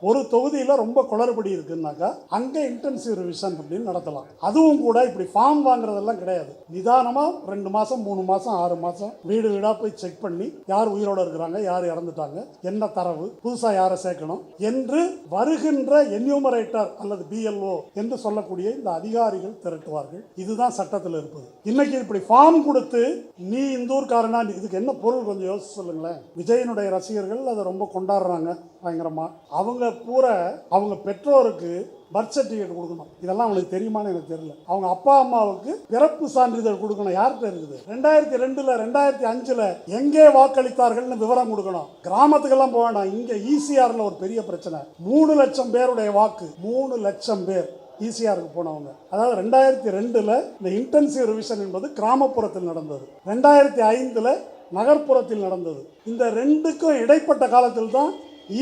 ஒரு தொகுதியில் ரொம்ப குளறுபடி இருக்குன்னாக்கா அங்கே இன்டென்சிவ் ரிவிஷன் அப்படின்னு நடத்தலாம். அதுவும் கூட இப்படி ஃபார்ம் வாங்குறதெல்லாம் கிடையாது. நிதானமாக 2 மாதம் 3 மாதம் 6 மாதம் வீடு வீடாக போய் செக் பண்ணி யார் உயிரோடு இருக்கிறாங்க, யார் இறந்துட்டாங்க, என்ன தரவு, புதுசாக யாரை சேர்க்கணும் என்று வருகின்ற என்யூமரேட்டர் அல்லது BLO என்று சொல்லக்கூடிய இந்த அதிகாரிகள் திரட்டுவார்கள். இதுதான் சட்டத்தில் இருப்பது. இன்னைக்கு இப்படி ஃபார்ம் கொடுத்து நீ இந்தூர்காரனா, இதுக்கு என்ன பொருள் கொஞ்சம் யோசிச்சு சொல்லுங்களேன். விஜயனுடைய ரசிகர்கள் அதை ரொம்ப கொண்டாடுறாங்க பயங்கரமா. அவங்க பூரா அவங்க பெற்றோருக்கு பர்த் சர்டிஃபிகேட் கொடுக்கணும். இதெல்லாம் அவங்களுக்கு தெரியுமான்னு எனக்கு தெரியல. அவங்க அப்பா அம்மாவுக்கு பிறப்பு சான்றிதழ் கொடுக்கணும். யார்கிட்ட இருக்குது? 2002 2005 எங்கே வாக்களித்தார்கள்னு விவரம் கொடுக்கணும். கிராமத்துக்கெல்லாம் போக வேண்டாம். இங்க ECRல ஒரு பெரிய பிரச்சனை. 3 லட்சம் பேருடைய வாக்கு, 3 லட்சம் பேர் ECRக்கு போனவங்க. அதாவது 2002 இந்த இன்டென்சிவ் ரிவிஷன் என்பது கிராமப்புறத்தில் நடந்தது, 2005 நகர்ப்புறத்தில் நடந்தது. இந்த ரெண்டுக்கும் இடைப்பட்ட காலத்தில் தான்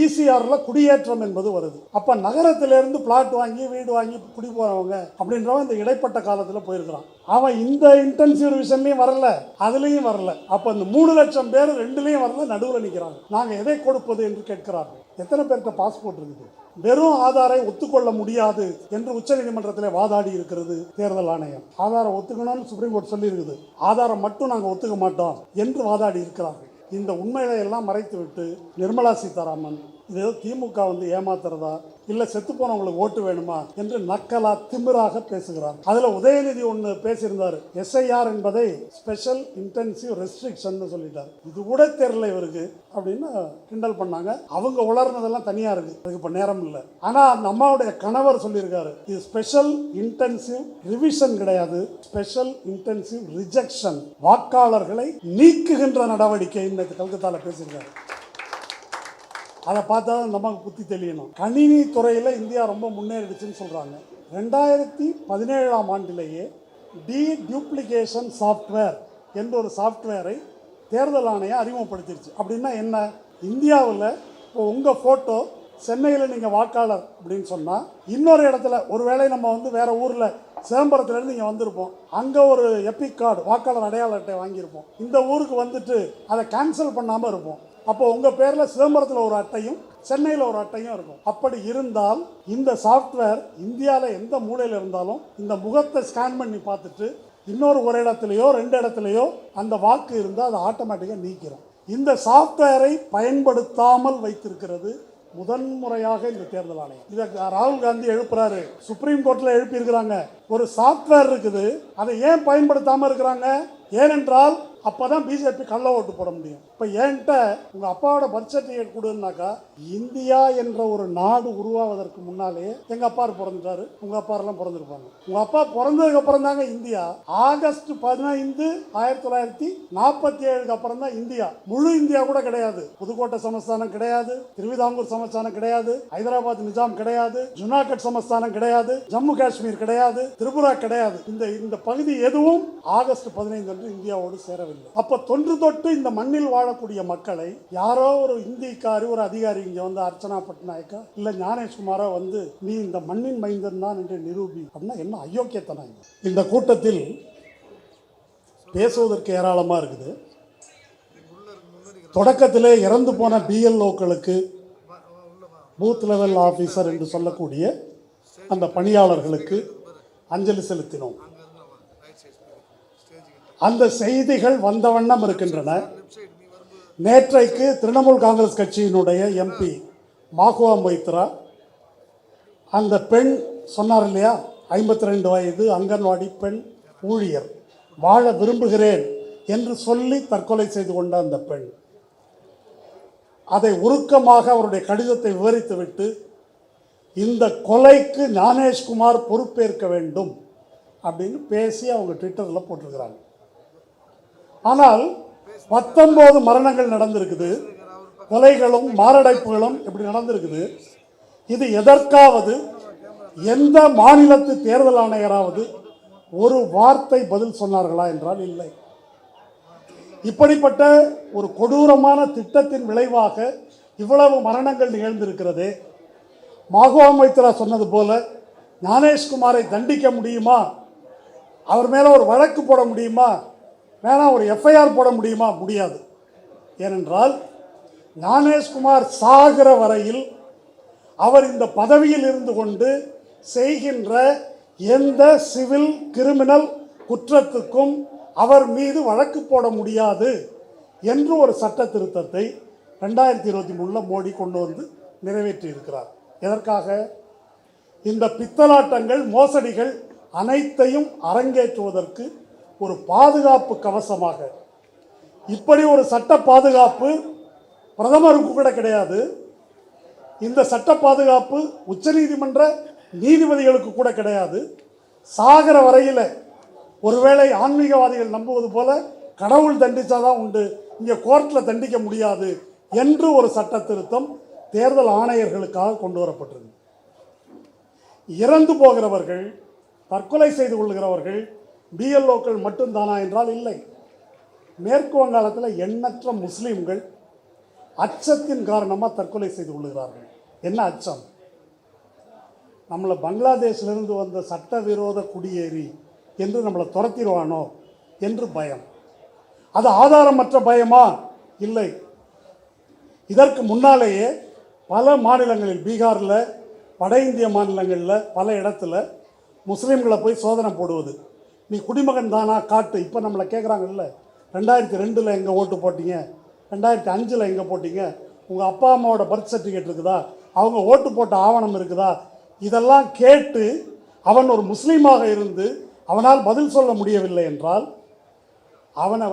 ECRல குடியேற்றம் என்பது வருது. அப்ப நகரத்திலிருந்து பிளாட் வாங்கி வீடு வாங்கி குடி போறவங்க அப்படின்றவன் இந்த இடைப்பட்ட காலத்தில் போயிருக்கிறான். அவன் இந்த இன்டென்சிவ் ரிவிஷன்லையும் வரல, அதுலேயும் வரல. அப்ப இந்த 3 லட்சம் பேர் 2லையும் வரல, நடுவில் நிற்கிறாங்க. நாங்கள் எதை கொடுப்பது என்று கேட்கிறார்கள். எத்தனை பேருக்கு பாஸ்போர்ட் இருக்குது? வெறும் ஆதாரை ஒத்துக்கொள்ள முடியாது என்று உச்சநீதிமன்றத்தில் வாதாடி இருக்கிறது தேர்தல் ஆணையம். ஆதாரம் ஒத்துக்கணும்னு சுப்ரீம் கோர்ட் சொல்லி இருக்குது. ஆதாரம் மட்டும் நாங்கள் ஒத்துக்க மாட்டோம் என்று வாதாடி இருக்கிறார்கள். இந்த உண்மைகளை எல்லாம் மறைத்து விட்டு நிர்மலா சீதாராமன் இது ஏதோ திமுக ஏமாத்துறதா, இல்லை செத்து போனவங்களுக்கு ஓட்டு வேணுமா என்று நக்கலா திமிராக பேசுகிறார். அதுல உதயநிதி ஒன்று பேசியிருந்தார். SIR என்பதை ஸ்பெஷல் இன்டென்சிவ் ரெஸ்ட்ரிக்ஷன் சொல்லிட்டார். இது கூட தெரியல இவருக்கு அப்படின்னு கிண்டல் பண்ணாங்க. அவங்க உளர்னதெல்லாம் தனியா இருக்கு, அதுக்கு இப்ப நேரம் இல்லை. ஆனா நம்மளுடைய கணவர் சொல்லியிருக்காரு, இது ஸ்பெஷல் இன்டென்சிவ் ரிவிஷன் கிடையாது, ஸ்பெஷல் இன்டென்சிவ் ரிஜெக்ஷன், வாக்காளர்களை நீக்குகின்ற நடவடிக்கை கல்கத்தால பேசியிருக்காரு. அதை பார்த்தா நமக்கு புத்தி தெரியணும். கணினி துறையில் இந்தியா ரொம்ப முன்னேறிடுச்சுன்னு சொல்கிறாங்க. 2017ஆம் ஆண்டிலேயே டூப்ளிகேஷன் சாஃப்ட்வேர் என்ற ஒரு சாஃப்ட்வேரை தேர்தல் ஆணையம் அறிமுகப்படுத்திடுச்சு. அப்படின்னா என்ன? இந்தியாவில் இப்போ உங்கள் ஃபோட்டோ சென்னையில் நீங்கள் வாக்காளர் அப்படின்னு சொன்னால், இன்னொரு இடத்துல ஒருவேளை நம்ம வேறு ஊரில் சிதம்பரத்துலேருந்து இங்கே வந்திருப்போம், அங்கே ஒரு எபிக் கார்டு வாக்காளர் அடையாள அட்டை வாங்கியிருப்போம். இந்த ஊருக்கு வந்துட்டு அதை கேன்சல் பண்ணாமல் இருப்போம். அப்போ உங்கள் பேரில் சிதம்பரத்தில் ஒரு அட்டையும் சென்னையில் ஒரு அட்டையும் இருக்கும். அப்படி இருந்தால் இந்த சாஃப்ட்வேர் இந்தியாவில் எந்த மூலையில் இருந்தாலும் இந்த முகத்தை ஸ்கேன் பண்ணி பார்த்துட்டு இன்னொரு ஒரு இடத்துலையோ 2 இடத்துலையோ அந்த வாக்கு இருந்தால் அதை ஆட்டோமேட்டிக்காக நீக்கிறோம். இந்த சாஃப்ட்வேரை பயன்படுத்தாமல் வைத்திருக்கிறது முதன்முறையாக இந்த தேர்தல் ஆணையம். இதை ராகுல் காந்தி எழுப்புறாரு, சுப்ரீம் கோர்ட்டில் எழுப்பியிருக்கிறாங்க. ஒரு சாஃப்ட்வேர் இருக்குது, அதை ஏன் பயன்படுத்தாமல் இருக்கிறாங்க? ஏனென்றால் அப்போதான் பிஜேபி கள்ள ஓட்டு போட முடியும். இப்போ என்கிட்ட உங்கள் அப்பாவோட பர்த் சர்டிஃபிகேட் கொடுன்னாக்கா, இந்தியா என்ற ஒரு நாடு உருவாவதற்கு முன்னாலே எங்கள் அப்பா பிறந்துட்டாரு, உங்கள் அப்பாரெல்லாம் பிறந்திருப்பாங்க. உங்கள் அப்பா பிறந்ததுக்கு அப்புறம் தாங்க இந்தியா. ஆகஸ்ட் 15 1947 அப்புறம் தான் இந்தியா. முழு இந்தியா கூட கிடையாது. புதுக்கோட்டை சமஸ்தானம் கிடையாது, திருவிதாங்கூர் சமஸ்தானம் கிடையாது, ஹைதராபாத் நிஜாம் கிடையாது, ஜுனாகட் சமஸ்தானம் கிடையாது, ஜம்மு காஷ்மீர் கிடையாது, திரிபுரா கிடையாது. இந்த பகுதி எதுவும் ஆகஸ்ட் 15 அன்று இந்தியாவோடு சேரவில்லை. அப்ப தொன்று தொட்டு இந்த மண்ணில் வாழக்கூடிய மக்களை யாரோ ஒரு இந்திக்காரி ஒரு அதிகாரி இங்க அர்ச்சனா பட்நாயக்கா இல்ல ஞானேஷ்குமாரா நீ இந்த மண்ணின் மைந்தன் தான் என்று நிரூபி அப்படின்னா என்ன அயோக்கியத்தனம். இந்த கூட்டத்தில் பேசுவதற்கு ஏராளமா இருக்குது. தொடக்கத்திலே இறந்து போன BLOக்களுக்கு பூத் லெவல் ஆபீசர் என்று சொல்லக்கூடிய அந்த பணியாளர்களுக்கு அஞ்சலி செலுத்தினோம். அந்த செய்திகள் வந்த வண்ணம் இருக்கின்றன. நேற்றைக்கு திரிணாமுல் காங்கிரஸ் கட்சியினுடைய MP மாகுவா மொய்த்ரா, அந்த பெண் சொன்னார் இல்லையா, 52 வயது அங்கன்வாடி பெண் ஊழியர், வாழ விரும்புகிறேன் என்று சொல்லி தற்கொலை செய்து கொண்ட அந்த பெண், அதை உருக்கமாக அவருடைய கடிதத்தை விவரித்துவிட்டு இந்த கொலைக்கு ஞானேஷ்குமார் பொறுப்பேற்க வேண்டும் அப்படின்னு பேசி அவங்க ட்விட்டரில் போட்டிருக்கிறாங்க. ஆனால் 19 மரணங்கள் நடந்திருக்குது, கொலைகளும் மாரடைப்புகளும் இப்படி நடந்திருக்குது. இது எதற்காவது எந்த மாநிலத்து தேர்தல் ஆணையராவது ஒரு வார்த்தை பதில் சொன்னார்களா என்றால் இல்லை. இப்படிப்பட்ட ஒரு கொடூரமான திட்டத்தின் விளைவாக இவ்வளவு மரணங்கள் நிகழ்ந்திருக்கிறது. மாகுவா மொய்த்ரா சொன்னது போல ஞானேஷ்குமாரை தண்டிக்க முடியுமா, அவர் மேலே ஒரு வழக்கு போட முடியுமா, வேணா ஒரு FIR போட முடியுமா? முடியாது. ஏனென்றால் ஞானேஷ்குமார் சாகிற வரையில் அவர் இந்த பதவியில் இருந்து கொண்டு செய்கின்ற எந்த சிவில் கிரிமினல் குற்றத்துக்கும் அவர் மீது வழக்கு போட முடியாது என்று ஒரு சட்ட திருத்தத்தை 2023 மோடி கொண்டு வந்து நிறைவேற்றி இருக்கிறார். எதற்காக? இந்த பித்தலாட்டங்கள், மோசடிகள் அனைத்தையும் அரங்கேற்றுவதற்கு ஒரு பாதுகாப்பு கவசமாக. இப்படி ஒரு சட்ட பாதுகாப்பு பிரதமருக்கு கூட கிடையாது. இந்த சட்ட பாதுகாப்பு உச்சநீதிமன்ற நீதிபதிகளுக்கு கூட கிடையாது. சாகர வரையில் ஒருவேளை ஆன்மீகவாதிகள் நம்புவது போல கடவுள் தண்டிச்சாதான் உண்டு, இங்கே கோர்ட்டில் தண்டிக்க முடியாது என்று ஒரு சட்ட திருத்தம் தேர்தல் ஆணையர்களுக்காக கொண்டு வரப்பட்டது. இறந்து போகிறவர்கள், தற்கொலை செய்து கொள்கிறவர்கள் பிஎல்ஓக்கள் மட்டும்தானா என்றால் இல்லை. மேற்கு வங்காளத்தில் எண்ணற்ற முஸ்லீம்கள் அச்சத்தின் காரணமாக தற்கொலை செய்து கொள்கிறார்கள். என்ன அச்சம்? நம்மளை பங்களாதேஷிலிருந்து வந்த சட்டவிரோத குடியேறி என்று நம்மளை துரத்திடுவானோ என்று பயம். அது ஆதாரமற்ற பயமா? இல்லை. இதற்கு முன்னாலேயே பல மாநிலங்களில், பீகாரில், வட இந்திய மாநிலங்களில் பல இடத்துல முஸ்லீம்களை போய் சோதனை போடுவது. நீ குடிமகன் தானா காட்டு. இப்போ நம்மளை கேட்குறாங்கல்ல, 2002 எங்கே ஓட்டு போட்டீங்க, 2005 எங்கே போட்டீங்க, உங்கள் அப்பா அம்மாவோட பர்த் சர்டிஃபிகேட் இருக்குதா, அவங்க ஓட்டு போட்ட ஆவணம் இருக்குதா, இதெல்லாம் கேட்டு அவன் ஒரு முஸ்லீமாக இருந்து அவனால் பதில் சொல்ல முடியவில்லை என்றால் அவனை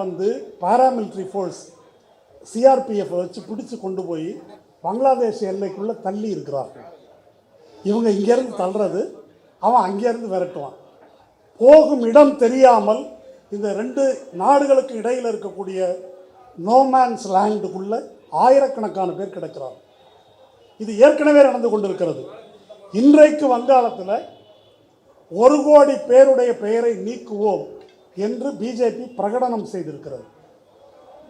பாராமிலிட்ரி ஃபோர்ஸ் சிஆர்பிஎஃப் வச்சு பிடிச்சி கொண்டு போய் பங்களாதேஷ் எல்லைக்குள்ளே தள்ளி இருக்கிறார்கள். இவங்க இங்கேருந்து தள்ளுறது, அவன் அங்கேருந்து விரட்டுவான். போகும் இடம் தெரியாமல் இந்த 2 நாடுகளுக்கு இடையில் இருக்கக்கூடிய நோமேன்ஸ் லேண்டுக்குள்ளே ஆயிரக்கணக்கான பேர் கிடக்கிறார். இது ஏற்கனவே நடந்து கொண்டிருக்கிறது. இன்றைக்கு வங்காளத்தில் 1 கோடி பேருடைய பெயரை நீக்குவோம் என்று பிஜேபி பிரகடனம் செய்திருக்கிறது.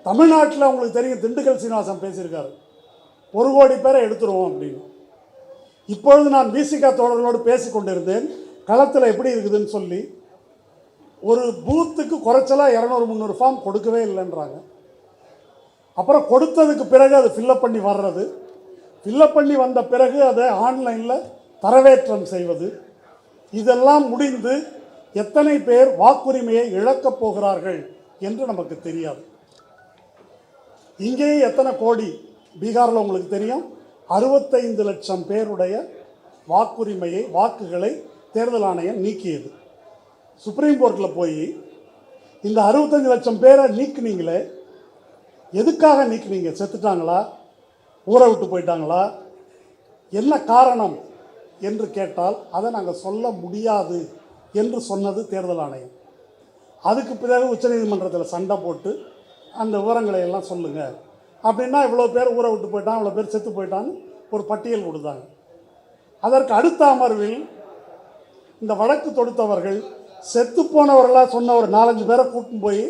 தமிழ்நாட்டில் உங்களுக்கு தெரியும், திண்டுக்கல் சீனிவாசன் பேசியிருக்காரு, 1 கோடி பேரை எடுத்துருவோம் அப்படின்னு. இப்பொழுது நான் விசிகா தோழர்களோடு பேசி கொண்டிருந்தேன், களத்தில் எப்படி இருக்குதுன்னு சொல்லி. ஒரு பூத்துக்கு குறைச்சலாக 200-300 ஃபார்ம் கொடுக்கவே இல்லைன்றாங்க. அப்புறம் கொடுத்ததுக்கு பிறகு அது ஃபில்லப் பண்ணி வர்றது, ஃபில்லப் பண்ணி வந்த பிறகு அதை ஆன்லைனில் தரவேற்றம் செய்வது, இதெல்லாம் முடிந்து எத்தனை பேர் வாக்குரிமையை இழக்கப் போகிறார்கள் என்று நமக்கு தெரியாது. இங்கேயே எத்தனை கோடி, பீகாரில் உங்களுக்கு தெரியும், 65 லட்சம் பேருடைய வாக்குரிமையை, வாக்குகளை தேர்தல் ஆணையம் நீக்கியது. சுப்ரீம் கோர்ட்டில் போய் இந்த 65 லட்சம் பேரை நீக்குனீங்களே, எதுக்காக நீக்குனீங்க? செத்துட்டாங்களா, ஊரை விட்டு போயிட்டாங்களா, என்ன காரணம் என்று கேட்டால் அதை நாங்கள் சொல்ல முடியாது என்று சொன்னது தேர்தல் ஆணையம். அதுக்கு பிறகு உச்சநீதிமன்றத்தில் சண்டை போட்டு அந்த விவரங்களை எல்லாம் சொல்லுங்கள் அப்படின்னா, இவ்வளோ பேர் ஊரை விட்டு போயிட்டான், இவ்வளோ பேர் செத்து போயிட்டான்னு ஒரு பட்டியல் கொடுத்தாங்க. அதற்கு அடுத்த அமர்வில் இந்த வழக்கு தொடுத்தவர்கள் செத்து போனவர்களாக சொன்ன ஒரு 4-5 பேரை கூட்டின்னு போய்,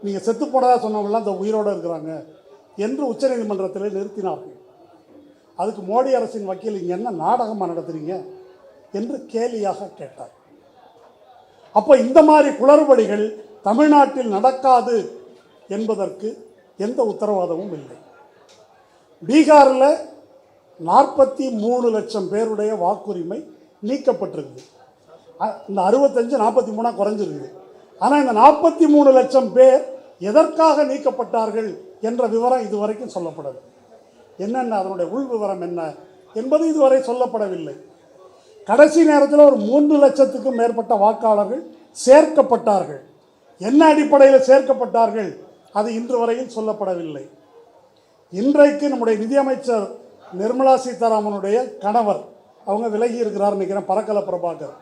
நீங்கள் செத்து போனதாக சொன்னவங்களாம் இந்த உயிரோடு இருக்கிறாங்க என்று உச்சநீதிமன்றத்தில் நிறுத்தினார்கள். அதுக்கு மோடி அரசின் வக்கீல், இங்கே என்ன நாடகமாக நடத்துறீங்க என்று கேலியாக கேட்டார். அப்போ இந்த மாதிரி குளறுபடிகள் தமிழ்நாட்டில் நடக்காது என்பதற்கு எந்த உத்தரவாதமும் இல்லை. பீகாரில் 43 லட்சம் பேருடைய வாக்குரிமை நீக்கப்பட்டிருக்குது. இந்த 65 43 குறைஞ்சிருக்குது. ஆனால் இந்த 43 லட்சம் பேர் எதற்காக நீக்கப்பட்டார்கள் என்ற விவரம் இதுவரைக்கும் சொல்லப்படவில்லை. என்னென்ன அதனுடைய உள் விவரம் என்ன என்பது இதுவரை சொல்லப்படவில்லை. கடைசி நேரத்தில் ஒரு 3 லட்சத்துக்கும் மேற்பட்ட வாக்காளர்கள் சேர்க்கப்பட்டார்கள். என்ன அடிப்படையில் சேர்க்கப்பட்டார்கள் அது இன்று வரையில் சொல்லப்படவில்லை. இன்றைக்கு நம்முடைய நிதியமைச்சர் நிர்மலா சீதாராமனுடைய கணவர், அவங்க விலகி இருக்கிறார் நினைக்கிறேன், பரக்கல பிரபாகர்,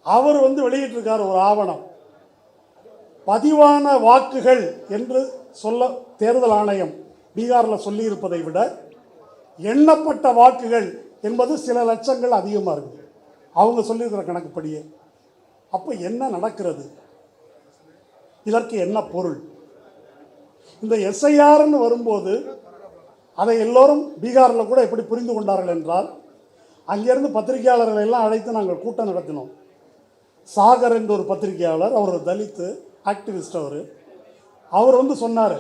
அவர் வெளியிட்டிருக்கார் ஒரு ஆவணம். பதிவான வாக்குகள் என்று சொல்ல தேர்தல் ஆணையம் பீகாரில் சொல்லியிருப்பதை விட எண்ணப்பட்ட வாக்குகள் என்பது சில லட்சங்கள் அதிகமாக இருக்குது அவங்க சொல்லியிருக்கிற கணக்குப்படியே. அப்போ என்ன நடக்கிறது? இதற்கு என்ன பொருள்? இந்த எஸ்ஐஆர்னு வரும்போது அதை எல்லோரும் பீகாரில் கூட எப்படி புரிந்து கொண்டார்கள் என்றால், அங்கேருந்து பத்திரிகையாளர்களை எல்லாம் அழைத்து நாங்கள் கூட்டம் நடத்தினோம். சாகர் என்ற ஒரு பத்திரிகையாளர், அவர் ஒரு தலித்து ஆக்டிவிஸ்ட், அவர் சொன்னார்,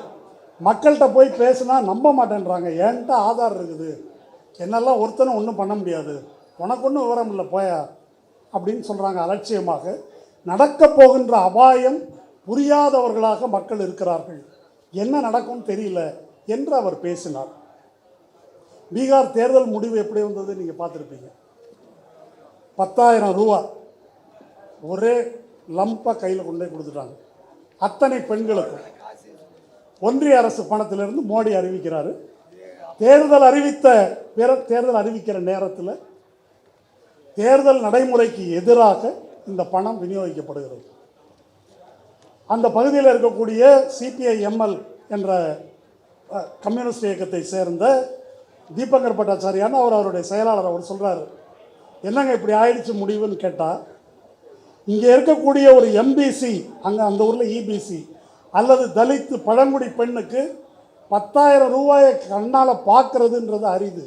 மக்கள்கிட்ட போய் பேசுனா நம்ப மாட்டேன்றாங்க, என்கிட்ட ஆதார் இருக்குது, என்னெல்லாம் ஒருத்தனும் ஒன்றும் பண்ண முடியாது, உனக்கு ஒன்றும் விவரம் இல்லை போயா அப்படின்னு சொல்கிறாங்க அலட்சியமாக. நடக்கப் போகின்ற அபாயம் புரியாதவர்களாக மக்கள் இருக்கிறார்கள். என்ன நடக்கும்னு தெரியல என்று அவர் பேசினார். பீகார் தேர்தல் முடிவு எப்படி வந்தது நீங்கள் பார்த்துருப்பீங்க. 10,000 ரூபா ஒரே லம்பாக கையில் கொண்டு போய் கொடுத்துட்டாங்க அத்தனை பெண்களுக்கும். ஒன்றிய அரசு பணத்திலிருந்து மோடி அறிவிக்கிறாரு. தேர்தல் அறிவிக்கிற நேரத்தில் தேர்தல் நடைமுறைக்கு எதிராக இந்த பணம் விநியோகிக்கப்படுகிறது. அந்த பகுதியில் இருக்கக்கூடிய சிபிஐ-எம்எல் என்ற கம்யூனிஸ்ட் இயக்கத்தை சேர்ந்த தீபங்கர் பட்டாச்சாரியான்னு அவருடைய செயலாளர் அவர் சொல்கிறாரு, என்னங்க இப்படி ஆயிடுச்சு முடிவுன்னு கேட்டால், இங்கே இருக்கக்கூடிய ஒரு எம்பிசி, அந்த ஊரில் இபிசி அல்லது தலித்து பழங்குடி பெண்ணுக்கு 10,000 ரூபாயை கண்ணால் பார்க்கறதுன்றது அரிது.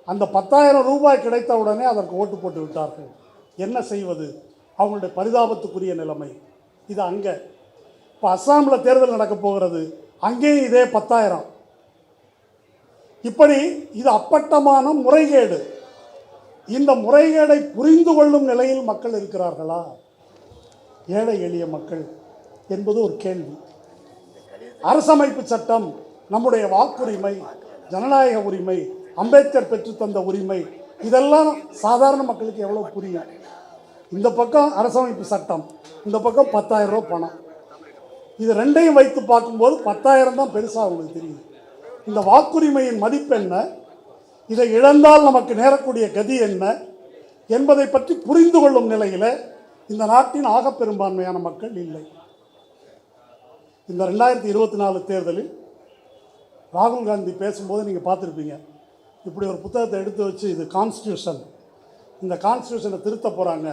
அந்த 10,000 ரூபாய் கிடைத்த உடனே அதற்கு ஓட்டு போட்டு விட்டார்கள். என்ன செய்வது? அவங்களுடைய பரிதாபத்துக்குரிய நிலைமை இது. அங்கே இப்போ அஸ்ஸாமில் தேர்தல் நடக்க போகிறது, அங்கேயும் இதே 10,000. இப்படி இது அப்பட்டமான முறைகேடு. இந்த முறைகேடை புரிந்து கொள்ளும் நிலையில் மக்கள் இருக்கிறார்களா? ஏழை எளிய மக்கள் என்பது ஒரு கேள்வி. அரசமைப்பு சட்டம், நம்முடைய வாக்குரிமை, ஜனநாயக உரிமை, அம்பேத்கர் பெற்றுத்தந்த உரிமை, இதெல்லாம் சாதாரண மக்களுக்கு எவ்வளோ புரியும்? இந்த பக்கம் அரசமைப்பு சட்டம், இந்த பக்கம் 10,000 ரூபா பணம். இது ரெண்டையும் வைத்து பார்க்கும்போது 10,000 தான் பெருசாக அவங்களுக்கு தெரியுது. இந்த வாக்குரிமையின் மதிப்பு என்ன, இதை இழந்தால் நமக்கு நேரக்கூடிய கதி என்ன என்பதை பற்றி புரிந்து கொள்ளும் நிலையில் இந்த நாட்டின் ஆகப்பெரும்பான்மையான மக்கள் இல்லை. இந்த 2024 தேர்தலில் ராகுல் காந்தி பேசும்போது நீங்கள் பார்த்துருப்பீங்க, இப்படி ஒரு புத்தகத்தை எடுத்து வச்சு, இது கான்ஸ்டியூஷன், இந்த கான்ஸ்டியூஷனை திருத்த போகிறாங்க,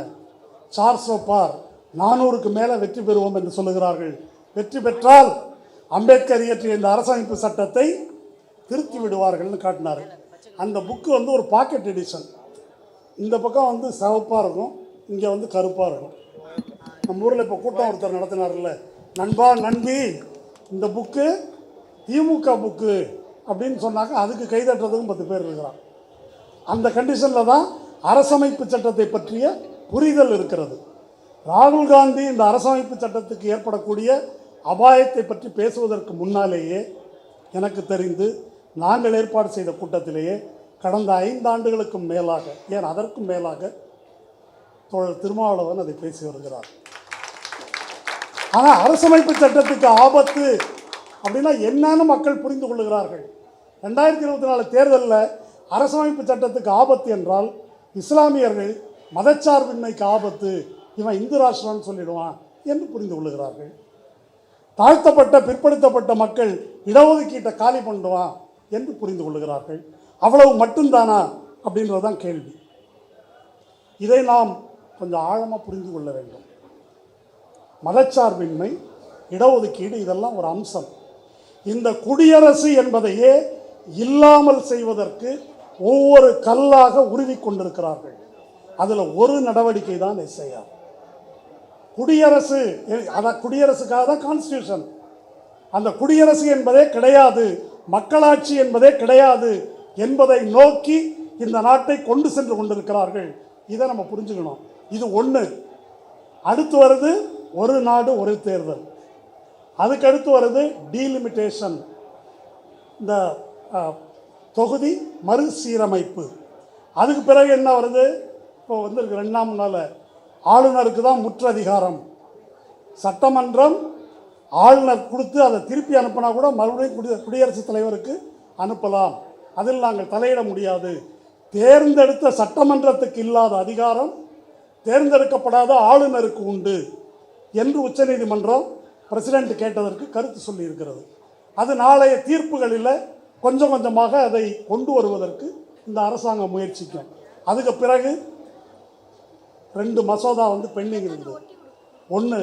400 பார் 400க்கு மேலே வெற்றி பெறுவோம் என்று சொல்லுகிறார்கள். வெற்றி பெற்றால் அம்பேத்கர் இயற்றிய இந்த அரசமைப்பு சட்டத்தை திருத்தி விடுவார்கள்னு காட்டினார். அந்த புக்கு ஒரு பாக்கெட் எடிஷன். இந்த பக்கம் சிவப்பாக இருக்கும், இங்கே கருப்பாக இருக்கும். நம்ம ஊரில் இப்போ கூட்டம் ஒருத்தர் நடத்தினார்ல, நண்பா நண்பி இந்த புக்கு திமுக புக்கு அப்படின்னு சொன்னாங்க, அதுக்கு கைதட்டுறதுக்கும் 10 பேர் இருக்கிறான். அந்த கண்டிஷனில் தான் அரசமைப்பு சட்டத்தை பற்றிய புரிதல் இருக்கிறது. ராகுல் காந்தி இந்த அரசமைப்பு சட்டத்துக்கு ஏற்படக்கூடிய அபாயத்தை பற்றி பேசுவதற்கு முன்னாலேயே எனக்கு தெரிந்து நாங்கள் ஏற்பாடு செய்த கூட்டத்திலேயே கடந்த 5 ஆண்டுகளுக்கும் மேலாக, ஏன் அதற்கும் மேலாக தோழர் திருமாவளவன் அதை பேசி வருகிறார். ஆனால் அரசமைப்பு சட்டத்துக்கு ஆபத்து அப்படின்னா என்னன்னு மக்கள் புரிந்து கொள்ளுகிறார்கள். 2024 தேர்தலில் அரசமைப்பு சட்டத்துக்கு ஆபத்து என்றால் இஸ்லாமியர்கள் மதச்சார்பின்மைக்கு ஆபத்து, இவன் இந்து ராஷ்டிரம்னு சொல்லிடுவான் என்று புரிந்து கொள்ளுகிறார்கள். தாழ்த்தப்பட்ட பிற்படுத்தப்பட்ட மக்கள் இடஒதுக்கீட்டை காலி பண்ணுவான் என்று புரிந்து கொள்ளுகிறார்கள். அவ்வளவு மட்டும்தானா அப்படின்றதான் கேள்வி. இதை நாம் கொஞ்சம் ஆழமாக புரிந்து கொள்ள வேண்டும். மதச்சார்பின்மை, இடஒதுக்கீடு இதெல்லாம் ஒரு அம்சம். இந்த குடியரசு என்பதையே இல்லாமல் செய்வதற்கு ஒவ்வொரு கல்லாக உருவி கொண்டிருக்கிறார்கள். அதில் ஒரு நடவடிக்கை தான் எஸ்ஐஆர். குடியரசு, அதான் குடியரசுக்காக தான் கான்ஸ்டியூஷன். அந்த குடியரசு என்பதே கிடையாது, மக்களாட்சி என்பதே கிடையாது என்பதை நோக்கி இந்த நாட்டை கொண்டு சென்று கொண்டிருக்கிறார்கள். இதை நம்ம புரிஞ்சுக்கணும். இது ஒன்று. அடுத்து வருது ஒரு நாடு ஒரு தேர்தல். அதுக்கு அடுத்து வருது டீலிமிட்டேஷன், இந்த தொகுதி மறுசீரமைப்பு. அதுக்கு பிறகு என்ன வருது? இப்போ வந்திருக்கு 2ஆம் நாள் ஆளுநருக்கு தான் முற்றதிகாரம். சட்டமன்றம் ஆளுநர் கொடுத்து அதை திருப்பி அனுப்பினா கூட மறுபடியும் குடியரசுத் தலைவருக்கு அனுப்பலாம், அதில் நாங்கள் தலையிட முடியாது. தேர்ந்தெடுத்த சட்டமன்றத்துக்கு இல்லாத அதிகாரம் தேர்ந்தெடுக்கப்படாத ஆளுநருக்கு உண்டு என்று உச்சநீதிமன்றம் பிரசிடென்ட் கேட்டதற்கு கருத்து சொல்லியிருக்கிறது. அது நாளைய தீர்ப்புகளில் கொஞ்சம் கொஞ்சமாக அதை கொண்டு வருவதற்கு இந்த அரசாங்கம் முயற்சிக்கும். அதுக்கு பிறகு 2 மசோதா பெண்டிங் இருந்தது. ஒன்று,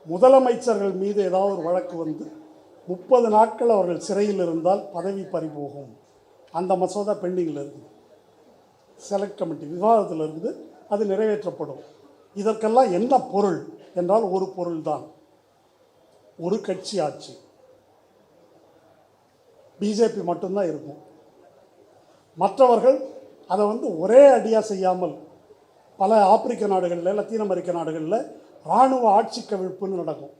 முதலமைச்சர்கள் மீது ஏதாவது ஒரு வழக்கு 30 நாட்கள் அவர்கள் சிறையில் இருந்தால் பதவி பறிபோகும். அந்த மசோதா பெண்டிங்கில் இருக்குது, செலக்ட் கமிட்டி விவாதத்தில் இருக்குது, அது நிறைவேற்றப்படும். இதற்கெல்லாம் என்ன பொருள் என்றால் ஒரு பொருள் தான், ஒரு கட்சி ஆட்சி. பிஜேபி மட்டும்தான் இருக்கும். மற்றவர்கள் அதை வந்து ஒரே அடியாக செய்யாமல் பல ஆப்பிரிக்க நாடுகளில் லத்தீன் அமெரிக்க நாடுகளில் இராணுவ ஆட்சி கவிழ்ப்புன்னு நடக்கும்.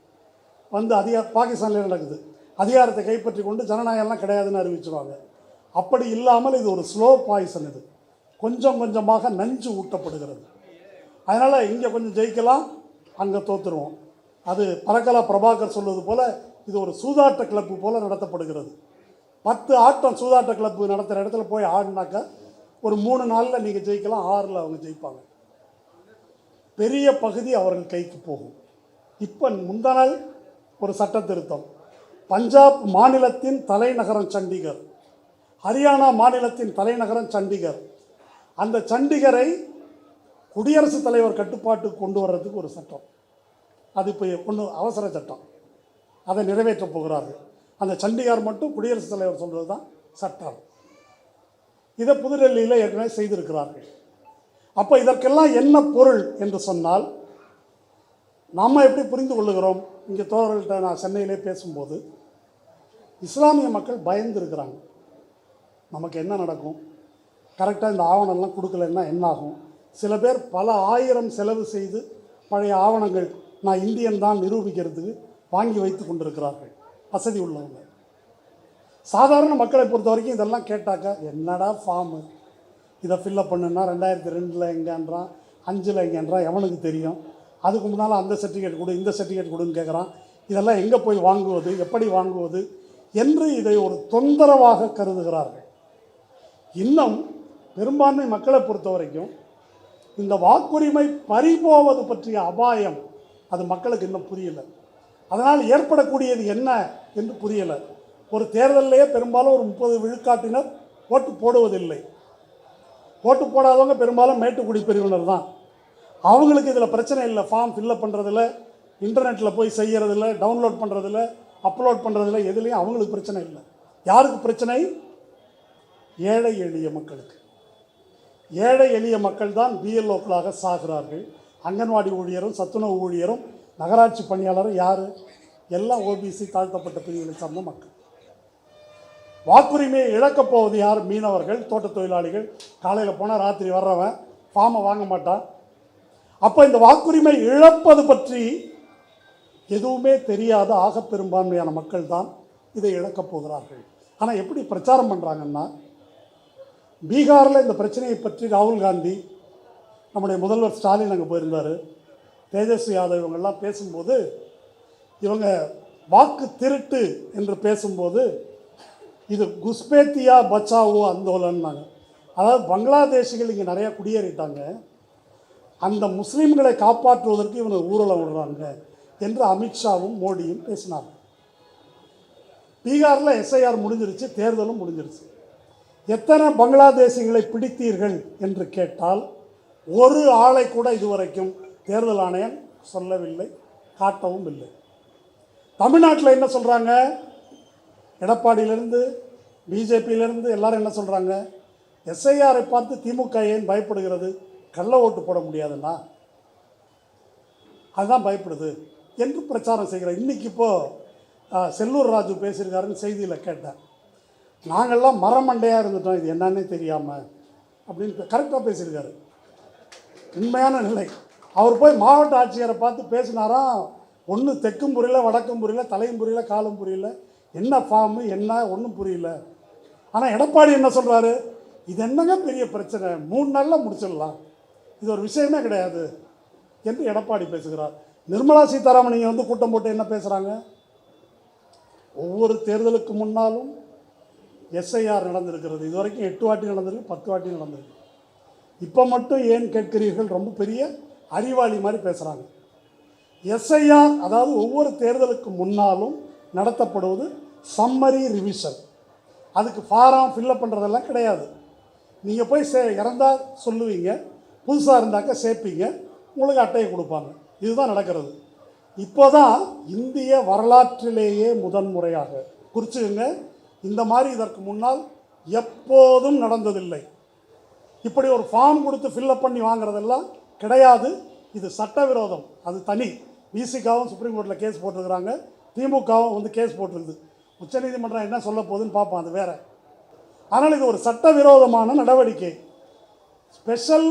வந்து பாகிஸ்தானில் நடக்குது. அதிகாரத்தை கைப்பற்றி கொண்டு ஜனநாயகம்லாம் கிடையாதுன்னு அறிவிச்சுருவாங்க. அப்படி இல்லாமல் இது ஒரு ஸ்லோ பாய்சன். இது கொஞ்சம் கொஞ்சமாக நஞ்சு ஊட்டப்படுகிறது. அதனால் இங்கே கொஞ்சம் ஜெயிக்கலாம், அங்கே தோற்றுருவோம். அது பரக்கலா பிரபாகர் சொல்வது போல் இது ஒரு சூதாட்ட கிளப்பு போல் நடத்தப்படுகிறது. 10 ஆட்டம் சூதாட்ட கிளப்பு நடத்துகிற இடத்துல போய் ஆடினாக்கா ஒரு 3 நாளில் நீங்கள் ஜெயிக்கலாம், 6ல் அவங்க ஜெயிப்பாங்க. பெரிய பகுதி அவர்கள் கைக்கு போகும். இப்போ முந்தா நாள் ஒரு சட்ட திருத்தம். பஞ்சாப் மாநிலத்தின் தலைநகரம் சண்டிகர், ஹரியானா மாநிலத்தின் தலைநகரம் சண்டிகர். அந்த சண்டிகரை குடியரசுத் தலைவர் கட்டுப்பாட்டுக்கு கொண்டு வர்றதுக்கு ஒரு சட்டம். அது இப்போ அவசர சட்டம், அதை நிறைவேற்றப் போகிறார்கள். அந்த சண்டிகர் மட்டும் குடியரசுத் தலைவர் சொல்கிறது தான் சட்டம். இதை புதுடெல்லியில் ஏற்கனவே செய்திருக்கிறார்கள். அப்போ இதற்கெல்லாம் என்ன பொருள் என்று சொன்னால், நாம் எப்படி புரிந்து கொள்ளுகிறோம்? இங்கே தோழர்கள்ட்ட நான் சென்னையிலே பேசும்போது இஸ்லாமிய மக்கள் பயந்து இருக்கிறாங்க. நமக்கு என்ன நடக்கும், கரெக்டாக இந்த ஆவணம்லாம் கொடுக்கலன்னா என்ன ஆகும்? சில பேர் பல ஆயிரம் செலவு செய்து பழைய ஆவணங்கள் நான் இந்தியன் தான் நிரூபிக்கிறதுக்கு வாங்கி வைத்து கொண்டிருக்கிறார்கள் வசதி உள்ளவங்க. சாதாரண மக்களை பொறுத்த வரைக்கும் இதெல்லாம் கேட்டாக்கா என்னடா ஃபார்மு, இதை ஃபில்லப் பண்ணுன்னா 2002 எங்கேன்றான், 5 எங்கேன்றான், எவனுக்கு தெரியும்? அதுக்கு முன்னால் அந்த சர்டிஃபிகேட் கொடு, இந்த சர்டிஃபிகேட் கொடுன்னு கேட்குறான். இதெல்லாம் எங்கே போய் வாங்குவது, எப்படி வாங்குவது என்று இதை ஒரு தொந்தரவாக கருதுகிறார்கள். இன்னும் பெரும்பான்மை மக்களை பொறுத்த வரைக்கும் இந்த வாக்குரிமை பறிபோவது பற்றிய அபாயம் அது மக்களுக்கு இன்னும் புரியலை. அதனால் ஏற்படக்கூடியது என்ன என்று புரியலை. ஒரு தேர்தலிலேயே பெரும்பாலும் ஒரு 30 விழுக்காட்டினர் ஓட்டு போடுவதில்லை. ஓட்டு போடாதவங்க பெரும்பாலும் மேட்டுக்குடி பிரிவினர் தான். அவங்களுக்கு இதில் பிரச்சனை இல்லை. ஃபார்ம் ஃபில்லப் பண்ணுறதில்ல, இன்டர்நெட்டில் போய் செய்கிறதில்ல, டவுன்லோட் பண்ணுறதில்ல, அப்லோட் பண்ணுறதில்ல, எதுலேயும் அவங்களுக்கு பிரச்சனை இல்லை. யாருக்கு பிரச்சனை? ஏழை எளிய மக்களுக்கு. ஏழை எளிய மக்கள் தான் பிஎல்ஓக்களாக சாகிறார்கள். அங்கன்வாடி ஊழியரும் சத்துணவு ஊழியரும் நகராட்சி பணியாளரும் யார்? எல்லாம் ஓபிசி தாழ்த்தப்பட்ட பிரிவுகளை சார்ந்த மக்கள். வாக்குரிமையை இழக்கப் போவது யார்? மீனவர்கள், தோட்ட தொழிலாளிகள். காலையில் போனால் ராத்திரி வர்றவன் ஃபார்மை வாங்க மாட்டான். அப்போ இந்த வாக்குரிமை இழப்பது பற்றி எதுவுமே தெரியாத ஆக பெரும்பான்மையான மக்கள் தான் இதை இழக்கப் போகிறார்கள். ஆனால் எப்படி பிரச்சாரம் பண்ணுறாங்கன்னா, பீகாரில் இந்த பிரச்சனையை பற்றி ராகுல் காந்தி, நம்முடைய முதல்வர் ஸ்டாலின் அங்கே போயிருந்தார், தேஜஸ்வி யாதவ் இவங்கெல்லாம் பேசும்போது, இவங்க வாக்கு திருட்டு என்று பேசும்போது இது குஸ்பேத்தியா பச்சாவோ அந்தோலன்னாங்க. அதாவது பங்களாதேஷிகள் இங்கே நிறையா குடியேறிட்டாங்க, அந்த முஸ்லீம்களை காப்பாற்றுவதற்கு இவங்க ஊரலம் விடுறாங்க என்று அமித்ஷாவும் மோடியும் பேசினாங்க. பீகாரில் எஸ்ஐஆர் முடிஞ்சிருச்சு, தேர்தலும் முடிஞ்சிருச்சு. எத்தனை பங்களாதேசிகளை பிடித்தீர்கள் என்று கேட்டால் ஒரு ஆளை கூட இதுவரைக்கும் தேர்தல் ஆணையம் சொல்லவில்லை, காட்டவும் இல்லை. தமிழ்நாட்டில் என்ன சொல்கிறாங்க? எடப்பாடியிலேருந்து பிஜேபியிலேருந்து எல்லாரும் என்ன சொல்கிறாங்க? எஸ்ஐஆரை பார்த்து திமுக ஏன் பயப்படுகிறது? கள்ள ஓட்டு போட முடியாதுன்னா அதுதான் பயப்படுது என்று பிரச்சாரம் செய்கிறார். இன்றைக்கி இப்போது செல்லூர் ராஜு பேசியிருக்காருன்னு செய்தியில் கேட்டேன். நாங்கள்லாம் மரமண்டையாக இருந்துட்டோம், இது என்னன்னே தெரியாமல் அப்படின்னு கரெக்டாக பேசியிருக்காரு. உண்மையான நிலை. அவர் போய் மாவட்ட ஆட்சியரை பார்த்து பேசினாராம். ஒன்று தெற்கும் புரியல, வடக்கும் புரியல, தலையும் புரியல, காலும் புரியல, என்ன ஃபார்மு என்ன ஒன்றும் புரியல. ஆனால் எடப்பாடி என்ன சொல்கிறாரு? இது என்னங்க பெரிய பிரச்சனை, 3 நாளில் முடிச்சிடலாம், இது ஒரு விஷயமே கிடையாது என்று எடப்பாடி பேசுகிறார். நிர்மலா சீதாராமன் நீங்கள் வந்து கூட்டம் போட்டு என்ன பேசுகிறாங்க? ஒவ்வொரு தேர்தலுக்கு முன்னாலும் எஸ்ஐஆர் நடந்திருக்கிறது. இது வரைக்கும் 8 வாட்டி நடந்திருக்கு, 10 வாட்டி நடந்திருக்கு. இப்போ மட்டும் ஏன் கேட்கிறீர்கள்? ரொம்ப பெரிய அறிவாளி மாதிரி பேசுகிறாங்க. எஸ்ஐஆர் அதாவது ஒவ்வொரு தேர்தலுக்கு முன்னாலும் நடத்தப்படுவது சம்மரி ரிவிஷன். அதுக்கு ஃபாரம் ஃபில்லப் பண்ணுறதெல்லாம் கிடையாது. நீங்கள் போய் இறந்தால் சொல்லுவீங்க, புதுசாக இருந்தாக்க சேர்ப்பீங்க, உங்களுக்கு அட்டையை கொடுப்பாங்க. இதுதான் நடக்கிறது. இப்போ தான் இந்திய வரலாற்றிலேயே முதன்முறையாக குறிச்சுங்க, இந்த மாதிரி இதற்கு முன்னால் எப்போதும் நடந்ததில்லை. இப்படி ஒரு ஃபார்ம் கொடுத்து ஃபில்லப் பண்ணி வாங்குறதெல்லாம் கிடையாது. இது சட்டவிரோதம், அது தனி. விசிகாவும் சுப்ரீம் கோர்ட்டில் கேஸ் போட்டிருக்கிறாங்க, திமுகவும் வந்து கேஸ் போட்டிருக்குது. உச்சநீதிமன்றம் என்ன சொல்ல போகுதுன்னு பார்ப்போம், அது வேறு. ஆனால் இது ஒரு சட்டவிரோதமான நடவடிக்கை. ஸ்பெஷல்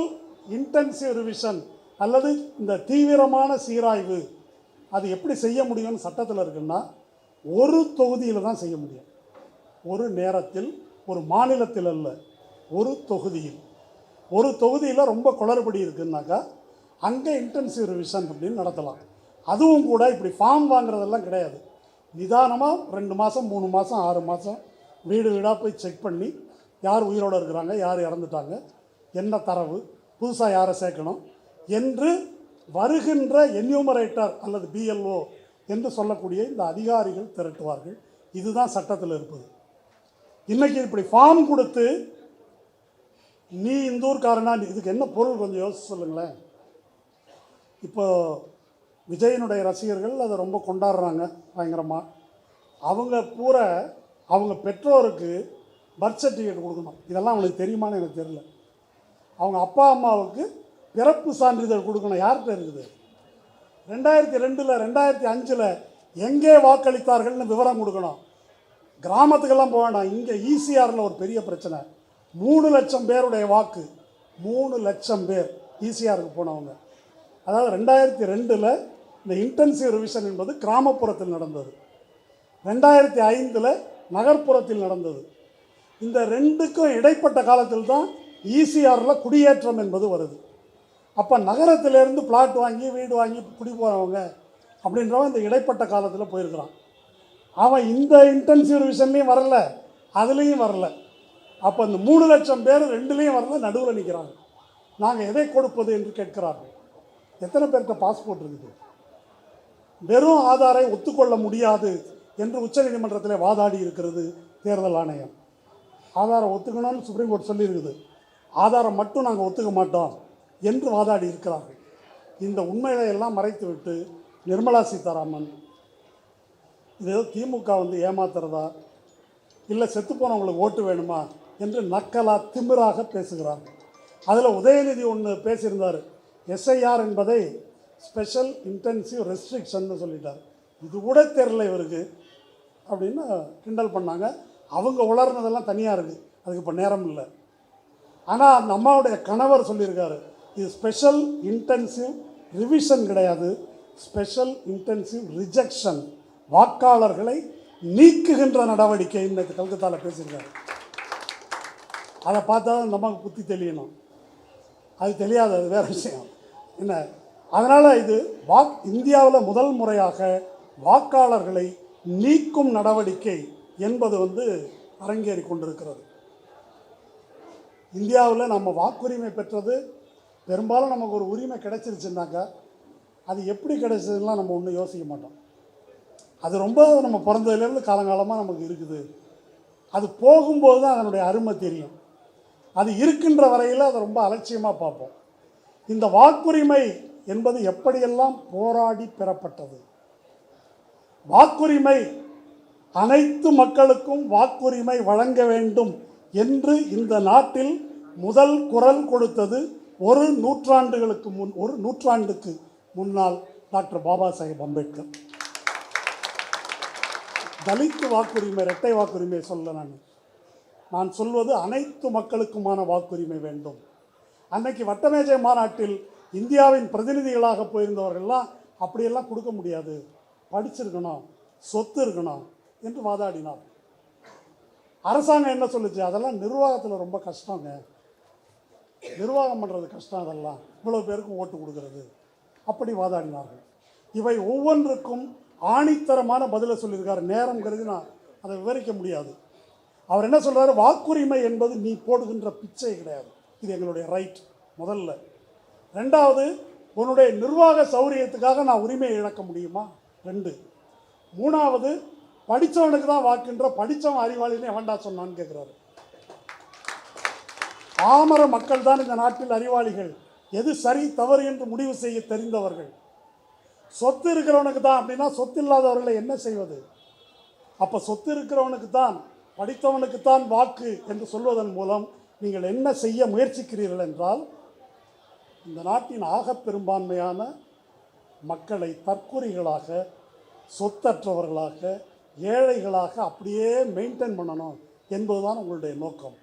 இன்டென்சிவ் ரிவிஷன் அல்லது இந்த தீவிரமான சீராய்வு அது எப்படி செய்ய முடியும்னு சட்டத்தில் இருக்குன்னா ஒரு தொகுதியில் தான் செய்ய முடியும். ஒரு நேரத்தில், ஒரு மாநிலத்தில் அல்ல, ஒரு தொகுதியில். ஒரு தொகுதியில் ரொம்ப குளறுபடி இருக்குன்னாக்கா அங்கே இன்டென்சிவ் ரிவிஷன் அப்படின்னு நடத்தலாம். அதுவும் கூட இப்படி ஃபார்ம் வாங்குறதெல்லாம் கிடையாது. நிதானமாக 2 மாதம் 3 மாதம் 6 மாதம் வீடு வீடாக போய் செக் பண்ணி யார் உயிரோடு இருக்கிறாங்க, யார் இறந்துட்டாங்க, என்ன தரவு, புதுசாக யாரை சேர்க்கணும் என்று வருகின்ற என்யூமரேட்டர் அல்லது பிஎல்ஓ என்று சொல்லக்கூடிய இந்த அதிகாரிகள் திரட்டுவார்கள். இதுதான் சட்டத்தில் இருப்பது. இன்றைக்கி இப்படி ஃபார்ம் கொடுத்து நீ இந்த ஊர்க்காரனா, இதுக்கு என்ன பொருள் கொஞ்சம் யோசிச்சு சொல்லுங்களேன். இப்போ விஜயனுடைய ரசிகர்கள் அதை ரொம்ப கொண்டாடுறாங்க பயங்கரமாக. அவங்க பூரா அவங்க பெற்றோருக்கு பர்த் சர்டிஃபிகேட் கொடுக்கணும். இதெல்லாம் அவங்களுக்கு தெரியுமான்னு எனக்கு தெரியல. அவங்க அப்பா அம்மாவுக்கு பிறப்பு சான்றிதழ் கொடுக்கணும். யார்கிட்ட இருக்குது? 2002 2005 எங்கே வாக்களித்தார்கள்னு விவரம் கொடுக்கணும். கிராமத்துக்கெல்லாம் போக வேண்டாம். இங்கே ஈசிஆரில் ஒரு பெரிய பிரச்சனை. 3 லட்சம் பேருடைய வாக்கு, 3 லட்சம் பேர் ஈசிஆருக்கு போனவங்க. அதாவது 2002 இந்த இன்டென்சிவ் ரிவிஷன் என்பது கிராமப்புறத்தில் நடந்தது. 2005 நகர்ப்புறத்தில் நடந்தது. இந்த ரெண்டுக்கும் இடைப்பட்ட காலத்தில் தான் ஈசிஆரில் குடியேற்றம் என்பது வருது. அப்போ நகரத்திலேருந்து பிளாட் வாங்கி வீடு வாங்கி குடி போகிறவங்க அப்படின்றவன் இந்த இடைப்பட்ட காலத்தில் போயிருக்கிறான். அவன் இந்த இன்டென்சிவ் ரிவிஷன்லேயும் வரல, அதுலேயும் வரல. அப்போ இந்த 3 லட்சம் பேர் 2லேயும் வரல, நடுவில் நிற்கிறாங்க. நாங்கள் எதை கொடுப்பது என்று கேட்கிறார்கள். எத்தனை பேர்கிட்ட பாஸ்போர்ட் இருக்குது? வெறும் ஆதாரை ஒத்துக்கொள்ள முடியாது என்று உச்சநீதிமன்றத்தில் வாதாடி இருக்கிறது தேர்தல் ஆணையம். ஆதாரம் ஒத்துக்கணும்னு சுப்ரீம் கோர்ட் சொல்லியிருக்குது. ஆதாரம் மட்டும் நாங்கள் ஒத்துக்க மாட்டோம் என்று வாதாடி இருக்கிறார்கள். இந்த உண்மைகளை எல்லாம் மறைத்துவிட்டு நிர்மலா சீதாராமன் இது ஏதோ திமுக ஏமாத்துறதா, இல்லை செத்துப்போனவங்களுக்கு ஓட்டு வேணுமா என்று நக்கலாக திமிராக பேசுகிறார்கள். அதில் உதயநிதி ஒன்று பேசியிருந்தார். எஸ்ஐஆர் என்பதை ஸ்பெஷல் இன்டென்சிவ் ரெஸ்ட்ரிக்ஷன் சொல்லிட்டார். இது கூட தெரில இவருக்கு அப்படின்னு கிண்டல் பண்ணாங்க. அவங்க உளர்னதெல்லாம் தனியாக இருக்குது, அதுக்கு இப்போ நேரம் இல்லை. ஆனால் அந்த அம்மாவுடைய கணவர் சொல்லியிருக்காரு, இது ஸ்பெஷல் இன்டென்சிவ் ரிவிஷன் கிடையாது, ஸ்பெஷல் இன்டென்சிவ் ரிஜெக்ஷன், வாக்காளர்களை நீக்குகின்ற நடவடிக்கை இன்னைக்கு கல்கத்தாவில் பேசியிருக்காரு. அதை பார்த்தா நமக்கு புத்தி தெரியணும். அது தெரியாது, அது வேறு விஷயம் என்ன. அதனால் இது இந்தியாவில் முதல் முறையாக வாக்காளர்களை நீக்கும் நடவடிக்கை என்பது அரங்கேறி கொண்டிருக்கிறது. இந்தியாவில் நம்ம வாக்குரிமை பெற்றது பெரும்பாலும் நமக்கு ஒரு உரிமை கிடைச்சிருச்சுன்னாக்கா அது எப்படி கிடைச்சதுலாம் நம்ம ஒன்றும் யோசிக்க மாட்டோம். அது ரொம்ப நம்ம பிறந்ததுலேருந்து காலங்காலமாக நமக்கு இருக்குது. அது போகும்போது தான் அதனுடைய அருமை தெரியும். அது இருக்கின்ற வரையில் அதை ரொம்ப அலட்சியமாக பார்ப்போம். இந்த வாக்குரிமை என்பது எப்படியெல்லாம் போராடி பெறப்பட்டது. வாக்குரிமை, அனைத்து மக்களுக்கும் வாக்குரிமை வழங்க வேண்டும் என்று இந்த நாட்டில் முதல் குரல் கொடுத்தது ஒரு நூற்றாண்டுக்கு முன்னால் டாக்டர் பாபா சாஹேப் அம்பேத்கர். தலித் வாக்குரிமை, இரட்டை வாக்குரிமை சொல்ல நான் சொல்வது அனைத்து மக்களுக்குமான வாக்குரிமை வேண்டும். அன்னைக்கு வட்டமேஜை மாநாட்டில் இந்தியாவின் பிரதிநிதிகளாக போயிருந்தவர்கள்லாம் அப்படியெல்லாம் கொடுக்க முடியாது, படிச்சிருக்கணும், சொத்து இருக்கணும் என்று வாதாடினார். அரசாங்கம் என்ன சொல்லுச்சு? அதெல்லாம் நிர்வாகத்தில் ரொம்ப கஷ்டங்க, நிர்வாகம் பண்ணுறது கஷ்டம், அதெல்லாம் இவ்வளோ பேருக்கு ஓட்டு கொடுக்கறது, அப்படி வாதாடினார்கள். இவை ஒவ்வொன்றுக்கும் ஆணித்தரமான பதிலை சொல்லியிருக்காரு. நேரம் கருதி நான் அதை விவரிக்க முடியாது. அவர் என்ன சொல்கிறாரு? வாக்குரிமை என்பது நீ போடுகின்ற பிச்சை கிடையாது, இது எங்களுடைய ரைட் முதல்ல. ரெண்டாவது, உன்னுடைய நிர்வாக சௌரியத்துக்காக நான் உரிமையை இழக்க முடியுமா? 2. மூணாவது, படித்தவனுக்கு தான் வாக்குன்ற, படித்தவன் அறிவாளின்னு எவன்டா சொன்னான்னு கேட்குறாரு. பாமர மக்கள் தான் இந்த நாட்டில் அறிவாளிகள், எது சரி தவறு என்று முடிவு செய்ய தெரிந்தவர்கள். சொத்து இருக்கிறவனுக்கு தான் அப்படின்னா சொத்து இல்லாதவர்களை என்ன செய்வது? அப்போ சொத்து இருக்கிறவனுக்கு தான், படித்தவனுக்குத்தான் வாக்கு என்று சொல்வதன் மூலம் நீங்கள் என்ன செய்ய முயற்சிக்கிறீர்கள் என்றால், இந்த நாட்டின் ஆக பெரும்பான்மையான மக்களை தற்கொலைகளாக, சொத்தற்றவர்களாக, ஏழைகளாக அப்படியே மெயின்டைன் பண்ணணும் என்பதுதான் உங்களுடைய நோக்கம்.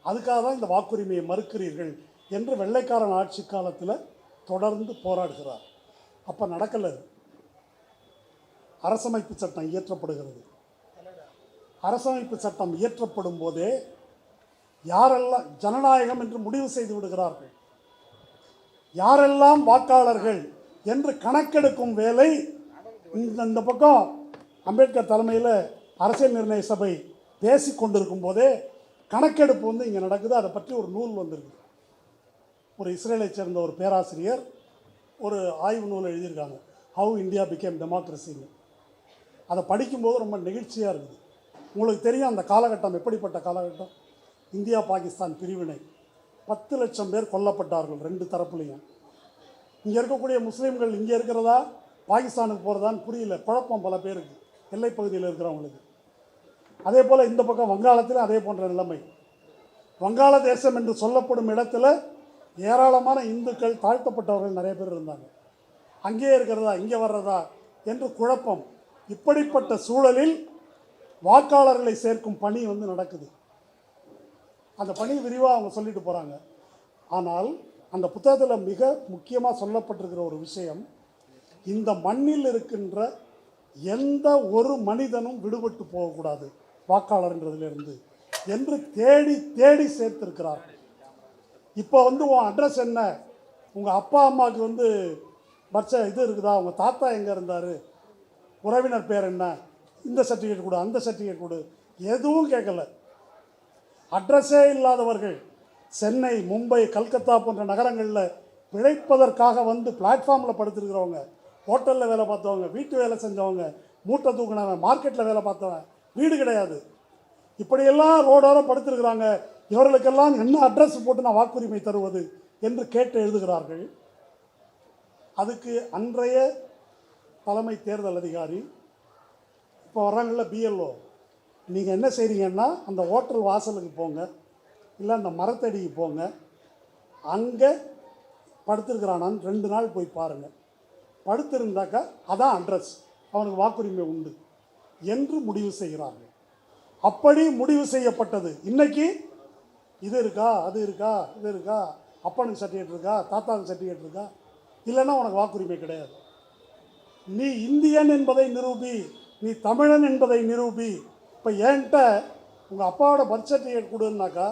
அதுக்காக தான் இந்த வாக்குரிமையை மறுக்கிறீர்கள் என்று வெள்ளைக்காரன் ஆட்சி காலத்தில் தொடர்ந்து போராடுகிறார். அப்போ நடக்கலை. அரசமைப்பு சட்டம் இயற்றப்படுகிறது. அரசமைப்பு சட்டம் இயற்றப்படும் போதே யாரெல்லாம் ஜனநாயகம் என்று முடிவு செய்து விடுகிறார்கள், யாரெல்லாம் வாக்காளர்கள் என்று கணக்கெடுக்கும் வேலை இந்த பக்கம் அம்பேத்கர் தலைமையில் அரசியல் நிர்ணய சபை பேசி கொண்டிருக்கும் போதே கணக்கெடுப்பு வந்து இங்கே நடக்குது. அதை பற்றி ஒரு நூல் வந்திருக்கு. ஒரு இஸ்ரேலை சேர்ந்த ஒரு பேராசிரியர் ஒரு ஆய்வு நூல் எழுதியிருக்காங்க, ஹவு இந்தியா பிகேம் டெமோக்ரஸின்னு. அதை படிக்கும்போது ரொம்ப நெகிழ்ச்சியாக இருக்குது. உங்களுக்கு தெரியும் அந்த காலகட்டம் எப்படிப்பட்ட காலகட்டம். இந்தியா பாகிஸ்தான் பிரிவினை, 10 லட்சம் பேர் கொல்லப்பட்டார்கள் 2 தரப்புலையும். இங்கே இருக்கக்கூடிய முஸ்லீம்கள் இங்கே இருக்கிறதா பாகிஸ்தானுக்கு போகிறதான்னு புரியல, குழப்பம் பல பேருக்கு, எல்லைப் பகுதியில் இருக்கிறவங்களுக்கு. அதே போல் இந்த பக்கம் வங்காளத்தில் அதே போன்ற நிலைமை. வங்காளதேசம் என்று சொல்லப்படும் இடத்துல ஏராளமான இந்துக்கள், தாழ்த்தப்பட்டவர்கள் நிறைய பேர் இருந்தாங்க. அங்கேயே இருக்கிறதா இங்கே வர்றதா என்று குழப்பம். இப்படிப்பட்ட சூழலில் வாக்காளர்களை சேர்க்கும் பணி வந்து நடக்குது. அந்த பணி விரிவாக அவங்க சொல்லிட்டு போகிறாங்க. ஆனால் அந்த புத்தகத்தில் மிக முக்கியமாக சொல்லப்பட்டிருக்கிற ஒரு விஷயம், இந்த மண்ணில் இருக்கின்ற எந்த ஒரு மனிதனும் விடுபட்டு போகக்கூடாது வாக்காளர்ன்றதுலேருந்து என்று தேடி தேடி சேர்த்திருக்கிறார். இப்போ வந்து உன் அட்ரஸ் என்ன, உங்கள் அப்பா அம்மாவுக்கு வந்து இது இருக்குதா, உங்கள் தாத்தா எங்கே இருந்தார், உறவினர் பேர் என்ன, இந்த சர்டிஃபிகேட் கொடு, அந்த சர்டிஃபிகேட் கொடு, எதுவும் கேட்கல. அட்ரஸே இல்லாதவர்கள் சென்னை, மும்பை, கல்கத்தா போன்ற நகரங்களில் பிழைப்பதற்காக வந்து பிளாட்ஃபார்மில் படுத்துருக்கிறவங்க, ஹோட்டலில் வேலை பார்த்தவங்க, வீட்டு வேலை செஞ்சவங்க, மூட்டை தூக்கினவன், மார்க்கெட்டில் வேலை பார்த்தவன், வீடு கிடையாது, இப்படியெல்லாம் ரோடோரம் படுத்திருக்கிறாங்க. இவர்களுக்கெல்லாம் என்ன அட்ரஸ் போட்டு நான் வாக்குரிமை தருவது என்று கேட்டு எழுதுகிறார்கள். அதுக்கு அன்றைய தலைமை தேர்தல் அதிகாரி, இப்போ வர்றாங்கல்ல பிஎல்ஓ, நீங்கள் என்ன செய்கிறீங்கன்னா அந்த ஹோட்டல் வாசலுக்கு போங்க, இல்லை அந்த மரத்தடிக்கு போங்க, அங்கே படுத்திருக்கிறானான்னு 2 நாள் போய் பாருங்கள். படுத்திருந்தாக்கா அதான் அட்ரஸ், அவனுக்கு வாக்குரிமை உண்டு என்று முடிவு செய்கிறார்கள். அப்படி முடிவு செய்யப்பட்டது. இன்னைக்கு இது இருக்கா, அது இருக்கா, இது இருக்கா, அப்பனுக்கு சர்டிஃபிகேட் இருக்கா, தாத்தாவுக்கு சர்டிஃபிகேட் இருக்கா, இல்லைன்னா உனக்கு வாக்குரிமை கிடையாது. நீ இந்தியன் என்பதை நிரூபி, நீ தமிழன் என்பதை நிரூபி. இப்போ என்கிட்ட உங்கள் அப்பாவோட பர்த் சர்டிஃபிகேட் கொடுன்னாக்கா,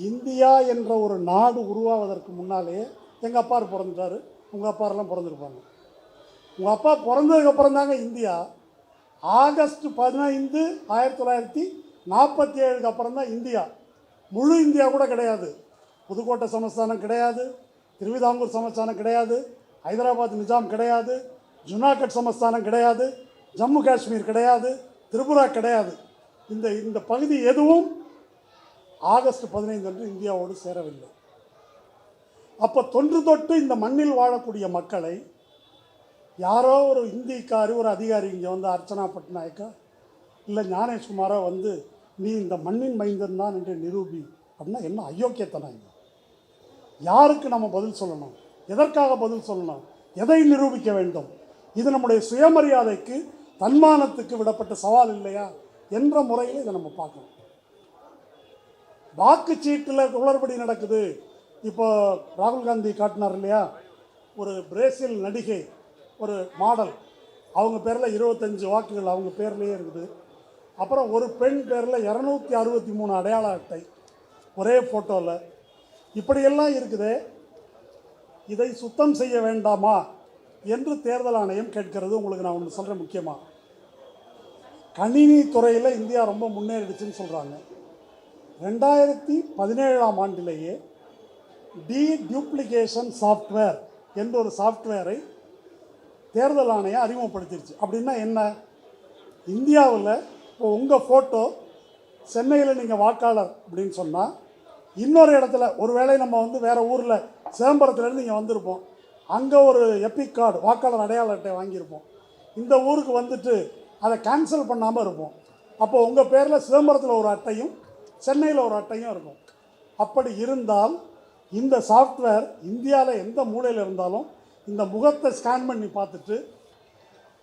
இந்தியா என்ற ஒரு நாடு உருவாவதற்கு முன்னாலே எங்கள் அப்பா பிறந்துட்டார், உங்கள் அப்பாரெல்லாம் பிறந்திருப்பாங்க. உங்கள் அப்பா பிறந்ததுக்கப்புறம் தாங்க இந்தியா. ஆகஸ்ட் 15, 1947 அப்புறம் தான் இந்தியா. முழு இந்தியா கூட கிடையாது. புதுக்கோட்டை சமஸ்தானம் கிடையாது, திருவிதாங்கூர் சமஸ்தானம் கிடையாது, ஹைதராபாத் நிஜாம் கிடையாது, ஜுனாகட் சமஸ்தானம் கிடையாது, ஜம்மு காஷ்மீர் கிடையாது, திரிபுரா கிடையாது. இந்த பகுதி எதுவும் ஆகஸ்ட் 15 அன்று இந்தியாவோடு சேரவில்லை. அப்போ தொன்று தொட்டு இந்த மண்ணில் வாழக்கூடிய மக்களை யாரோ ஒரு இந்திக்காரி, ஒரு அதிகாரி இங்கே வந்து அர்ச்சனா பட்நாயக்கா இல்லை ஞானேஷ்குமாரோ வந்து நீ இந்த மண்ணின் மைந்தன் தான் என்று நிரூபி அப்படின்னா என்ன அயோக்கியத்தனம் இது? யாருக்கு நம்ம பதில் சொல்லணும்? எதற்காக பதில் சொல்லணும்? எதை நிரூபிக்க வேண்டும்? இது நம்முடைய சுயமரியாதைக்கு, தன்மானத்துக்கு விடப்பட்ட சவால் இல்லையா என்ற முறையில் இதை நம்ம பார்க்கணும். வாக்குச்சீட்டில் குளறுபடி நடக்குது. இப்போ ராகுல் காந்தி காட்டினார் இல்லையா, ஒரு பிரேசில் நடிகை, ஒரு மாடல், அவங்க பேரில் 25 வாக்குகள் அவங்க பேர்லேயே இருக்குது. அப்புறம் ஒரு பெண் பேரில் 263 அடையாள அட்டை ஒரே ஃபோட்டோவில். இப்படியெல்லாம் இருக்குது. இதை சுத்தம் செய்ய வேண்டாமா என்று தேர்தல் ஆணையம் கேட்கிறது. உங்களுக்கு நான் ஒன்று சொல்கிறேன். முக்கியமாக கணினி துறையில் இந்தியா ரொம்ப முன்னேறிடுச்சுன்னு சொல்கிறாங்க. 2017ஆம் ஆண்டிலேயே டூப்ளிகேஷன் சாஃப்ட்வேர் என்ற ஒரு சாஃப்ட்வேரை தேர்தல் ஆணையம் அறிமுகப்படுத்திடுச்சு. அப்படின்னா என்ன? இந்தியாவில் இப்போ உங்கள் ஃபோட்டோ சென்னையில் நீங்கள் வாக்காளர் அப்படின்னு சொன்னால், இன்னொரு இடத்துல ஒருவேளை நம்ம வந்து வேறு ஊரில் சிதம்பரத்துலேருந்து இங்கே வந்திருப்போம், அங்கே ஒரு எபிக் கார்டு, வாக்காளர் அடையாள அட்டை வாங்கியிருப்போம், இந்த ஊருக்கு வந்துட்டு அதை கேன்சல் பண்ணாமல் இருப்போம். அப்போ உங்கள் பேரில் சிதம்பரத்தில் ஒரு அட்டையும் சென்னையில் ஒரு அட்டையும் இருக்கும். அப்படி இருந்தால் இந்த சாஃப்ட்வேர் இந்தியாவில் எந்த மூலையில் இருந்தாலும் இந்த முகத்தை ஸ்கேன் பண்ணி பார்த்துட்டு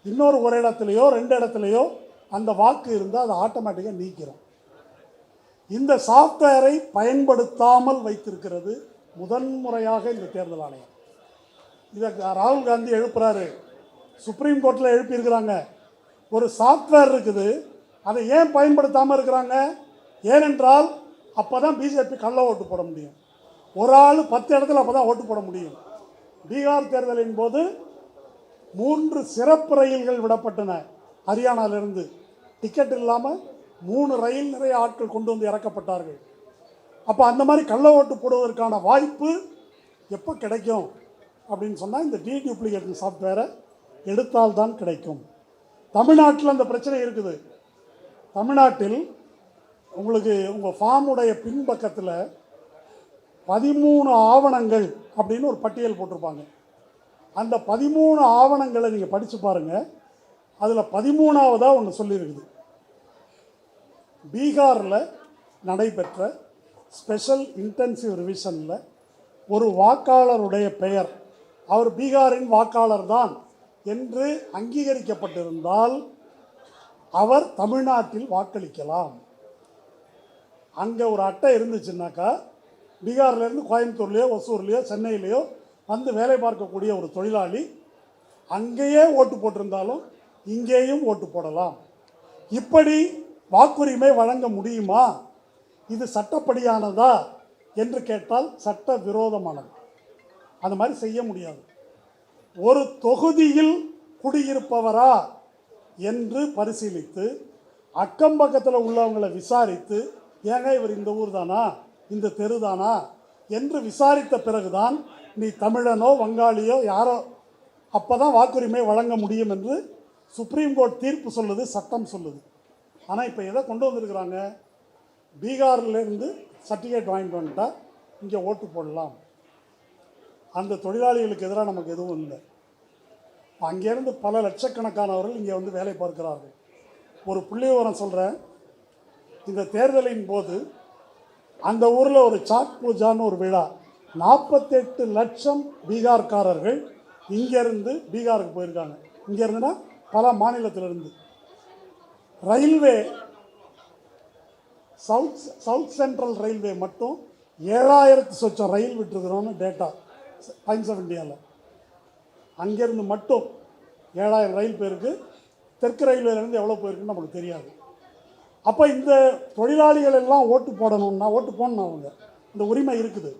இன்னொரு ஒரு இடத்துலையோ 2 இடத்துலையோ அந்த வாக்கு இருந்தால் அதை ஆட்டோமேட்டிக்காக நீக்கிறோம். இந்த சாஃப்ட்வேரை பயன்படுத்தாமல் வைத்திருக்கிறது முதன்முறையாக இந்த தேர்தல் ஆணையம். இதை ராகுல் காந்தி எழுப்புறாரு, சுப்ரீம் கோர்ட்டில் எழுப்பியிருக்கிறாங்க. ஒரு சாஃப்ட்வேர் இருக்குது, அதை ஏன் பயன்படுத்தாமல் இருக்கிறாங்க? ஏனென்றால் அப்போ தான் பிஜேபி கள்ள ஓட்டு போட முடியும். ஒரு ஆள் 10 இடத்துல அப்போ தான் ஓட்டு போட முடியும். பீகார் தேர்தலின் போது 3 சிறப்பு ரயில்கள் விடப்பட்டன. ஹரியானாவிலிருந்து டிக்கெட் இல்லாமல் 3 ரயில் நிறைய ஆட்கள் கொண்டு வந்து இறக்கப்பட்டார்கள். அப்போ அந்த மாதிரி கள்ள ஓட்டு போடுவதற்கான வாய்ப்பு எப்போ கிடைக்கும் அப்படின்னு சொன்னால் இந்த டீடூப்ளிகேஷன் சாஃப்ட்வேரை எடுத்தால்தான் கிடைக்கும். தமிழ்நாட்டில் அந்த பிரச்சனை இருக்குது. தமிழ்நாட்டில் உங்களுக்கு உங்கள் ஃபார்முடைய பின்பக்கத்தில் 13 ஆவணங்கள் அப்படின்னு ஒரு பட்டியல் போட்டிருப்பாங்க. அந்த 13 ஆவணங்களை நீங்கள் படித்து பாருங்கள். அதில் 13ஆவதாக ஒன்று சொல்லியிருக்குது. பீகாரில் நடைபெற்ற ஸ்பெஷல் இன்டென்சிவ் ரிவிஷனில் ஒரு வாக்காளருடைய பெயர், அவர் பீகாரின் வாக்காளர் தான் என்று அங்கீகரிக்கப்பட்டிருந்தால் அவர் தமிழ்நாட்டில் வாக்களிக்கலாம். அங்கே ஒரு அட்டை இருந்துச்சுன்னாக்கா பீகார்லேருந்து கோயம்புத்தூர்லேயோ ஒசூர்லேயோ சென்னையிலையோ வந்து வேலை பார்க்கக்கூடிய ஒரு தொழிலாளி அங்கேயே ஓட்டு போட்டிருந்தாலும் இங்கேயும் ஓட்டு போடலாம். இப்படி வாக்குரிமை வழங்க முடியுமா? இது சட்டப்படியானதா என்று கேட்டால் சட்ட விரோதமானது. அந்த மாதிரி செய்ய முடியாது. ஒரு தொகுதியில் குடியிருப்பவரா என்று பரிசீலித்து அக்கம்பக்கத்தில் உள்ளவங்களை விசாரித்து, ஏங்க இவர் இந்த ஊர் தானா, இந்த தெரு தானா என்று விசாரித்த பிறகுதான் நீ தமிழனோ வங்காளியோ யாரோ அப்போ தான் வாக்குரிமை வழங்க முடியும் என்று சுப்ரீம் கோர்ட் தீர்ப்பு சொல்லுது, சட்டம் சொல்லுது. ஆனால் இப்போ எதை கொண்டு வந்திருக்கிறாங்க? பீகார்லேருந்து சர்டிஃபிகேட் வாங்கிட்டு வந்துட்டா இங்கே ஓட்டு போடலாம். அந்த தொழிலாளிகளுக்கு எதிராக நமக்கு எதுவும் இல்லை. அங்கேருந்து பல லட்சக்கணக்கானவர்கள் இங்கே வந்து வேலை பார்க்கிறார்கள். ஒரு புள்ளி விவரம் சொல்கிறேன். இந்த தேர்தலின் போது அந்த ஊரில் ஒரு சாட் பூஜான்னு ஒரு விழா, 48 லட்சம் பீகார்காரர்கள் இங்கேருந்து பீகாருக்கு போயிருக்காங்க. இங்கேருந்துன்னா பல மாநிலத்திலிருந்து. ரயில்வே சவுத் சென்ட்ரல் ரயில்வே மட்டும் 7000 சொச்சம் ரயில் விட்டுருக்குறோன்னு டேட்டா டைம்ஸ் ஆஃப் இந்தியாவில். அங்கேருந்து மட்டும் 7000 ரயில் போயிருக்கு. தெற்கு ரயில்வேலேருந்து எவ்வளோ போயிருக்குன்னு நமக்கு தெரியாது. அப்போ இந்த தொழிலாளிகள் எல்லாம் ஓட்டு போடணும்னா ஓட்டு போடணும். அவங்க இந்த உரிமை இருக்குது.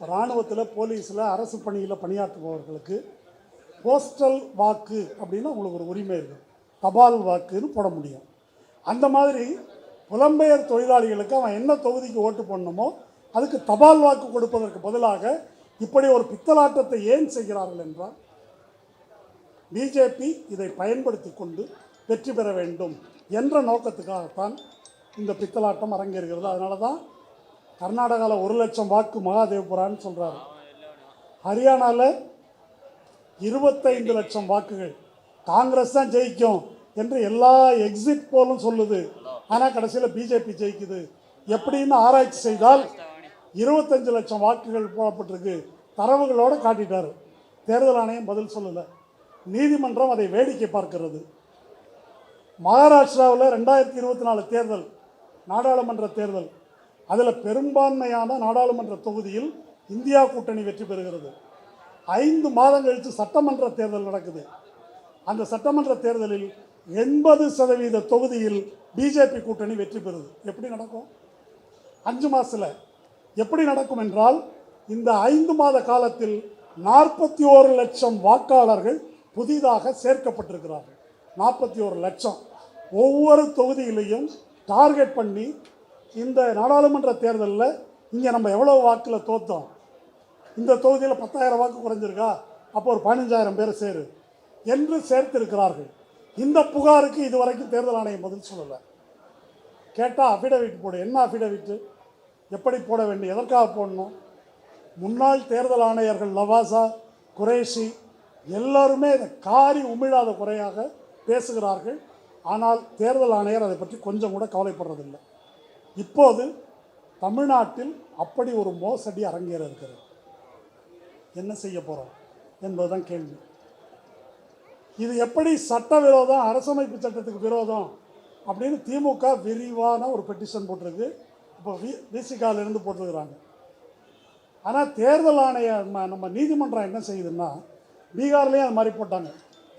இராணுவத்தில், போலீஸில், அரசு பணியில் பணியாற்றுபவர்களுக்கு போஸ்டல் வாக்கு அப்படின்னு உங்களுக்கு ஒரு உரிமை இருக்குது. தபால் வாக்குன்னு போட முடியும். அந்த மாதிரி புலம்பெயர் தொழிலாளிகளுக்கு அவன் என்ன தொகுதிக்கு ஓட்டு போடணுமோ அதுக்கு தபால் வாக்கு கொடுப்பதற்கு பதிலாக இப்படி ஒரு பித்தலாட்டத்தை ஏன் செய்கிறார்கள் என்றால், பிஜேபி இதை பயன்படுத்தி கொண்டு வெற்றி பெற வேண்டும் என்ற நோக்கத்துக்காகத்தான் இந்த பித்தலாட்டம் அரங்கேறுகிறது. அதனால தான் கர்நாடகாவில் 1 லட்சம் வாக்கு மகாதேவ்புரான்னு சொல்கிறாரு. ஹரியானாவில் 25 லட்சம் வாக்குகள் காங்கிரஸ் தான் ஜெயிக்கும் என்று எல்லா எக்ஸிட் போலும் சொல்லுது. ஆனால் கடைசியில் பிஜேபி ஜெயிக்குது. எப்படின்னு ஆராய்ச்சி செய்தால் 25 லட்சம் வாக்குகள் போடப்பட்டிருக்கு. தரவுகளோடு காட்டிட்டார். தேர்தல் ஆணையம் பதில் சொல்லலை. நீதிமன்றம் அதை வேடிக்கை பார்க்கிறது. மகாராஷ்டிராவில் 2024 தேர்தல், நாடாளுமன்ற தேர்தல், அதில் பெரும்பான்மையான நாடாளுமன்ற தொகுதியில் இந்தியா கூட்டணி வெற்றி பெறுகிறது. 5 மாதம் கழித்து சட்டமன்ற தேர்தல் நடக்குது. அந்த சட்டமன்ற தேர்தலில் 80% தொகுதியில் பிஜேபி கூட்டணி வெற்றி பெறுது. எப்படி நடக்கும்? 5 மாதத்தில் எப்படி நடக்கும் என்றால், இந்த 5 மாத காலத்தில் 41 லட்சம் வாக்காளர்கள் புதிதாக சேர்க்கப்பட்டிருக்கிறார்கள். 41 லட்சம். ஒவ்வொரு தொகுதியிலையும் டார்கெட் பண்ணி இந்த நாடாளுமன்ற தேர்தலில் இங்கே நம்ம எவ்வளோ வாக்கில் தோற்றோம், இந்த தொகுதியில் 10,000 வாக்கு குறைஞ்சிருக்கா, அப்போ ஒரு 15,000 பேர் சேரு என்று சேர்த்திருக்கிறார்கள். இந்த புகாருக்கு இதுவரைக்கும் தேர்தல் ஆணையம் பதில் சொல்லலை. கேட்டால் அஃபிடவிட் போடு. என்ன அஃபிடவிட்டு, எப்படி போட வேண்டும், எதற்காக போடணும்? முன்னாள் தேர்தல் ஆணையர்கள் லவாசா, குரேஷி எல்லோருமே இதை காரி உமிழாத குறையாக பேசுகிறார்கள். ஆனால் தேர்தல் ஆணையர் அதை பற்றி கொஞ்சம் கூட கவலைப்படுறதில்லை. இப்போது தமிழ்நாட்டில் அப்படி ஒரு மோசடி அரங்கேற இருக்கிறது. என்ன செய்ய போகிறோம் என்பதுதான் கேள்வி. இது எப்படி சட்ட விரோதம், அரசமைப்பு சட்டத்துக்கு விரோதம் அப்படின்னு திமுக விரிவான ஒரு பெட்டிஷன் போட்டிருக்கு. இப்போ விசிகாலிருந்து போட்டிருக்கிறாங்க. ஆனால் தேர்தல் ஆணைய நம்ம நீதிமன்றம் என்ன செய்யுதுன்னா, பீகார்லேயும் அது மாதிரி போட்டாங்க.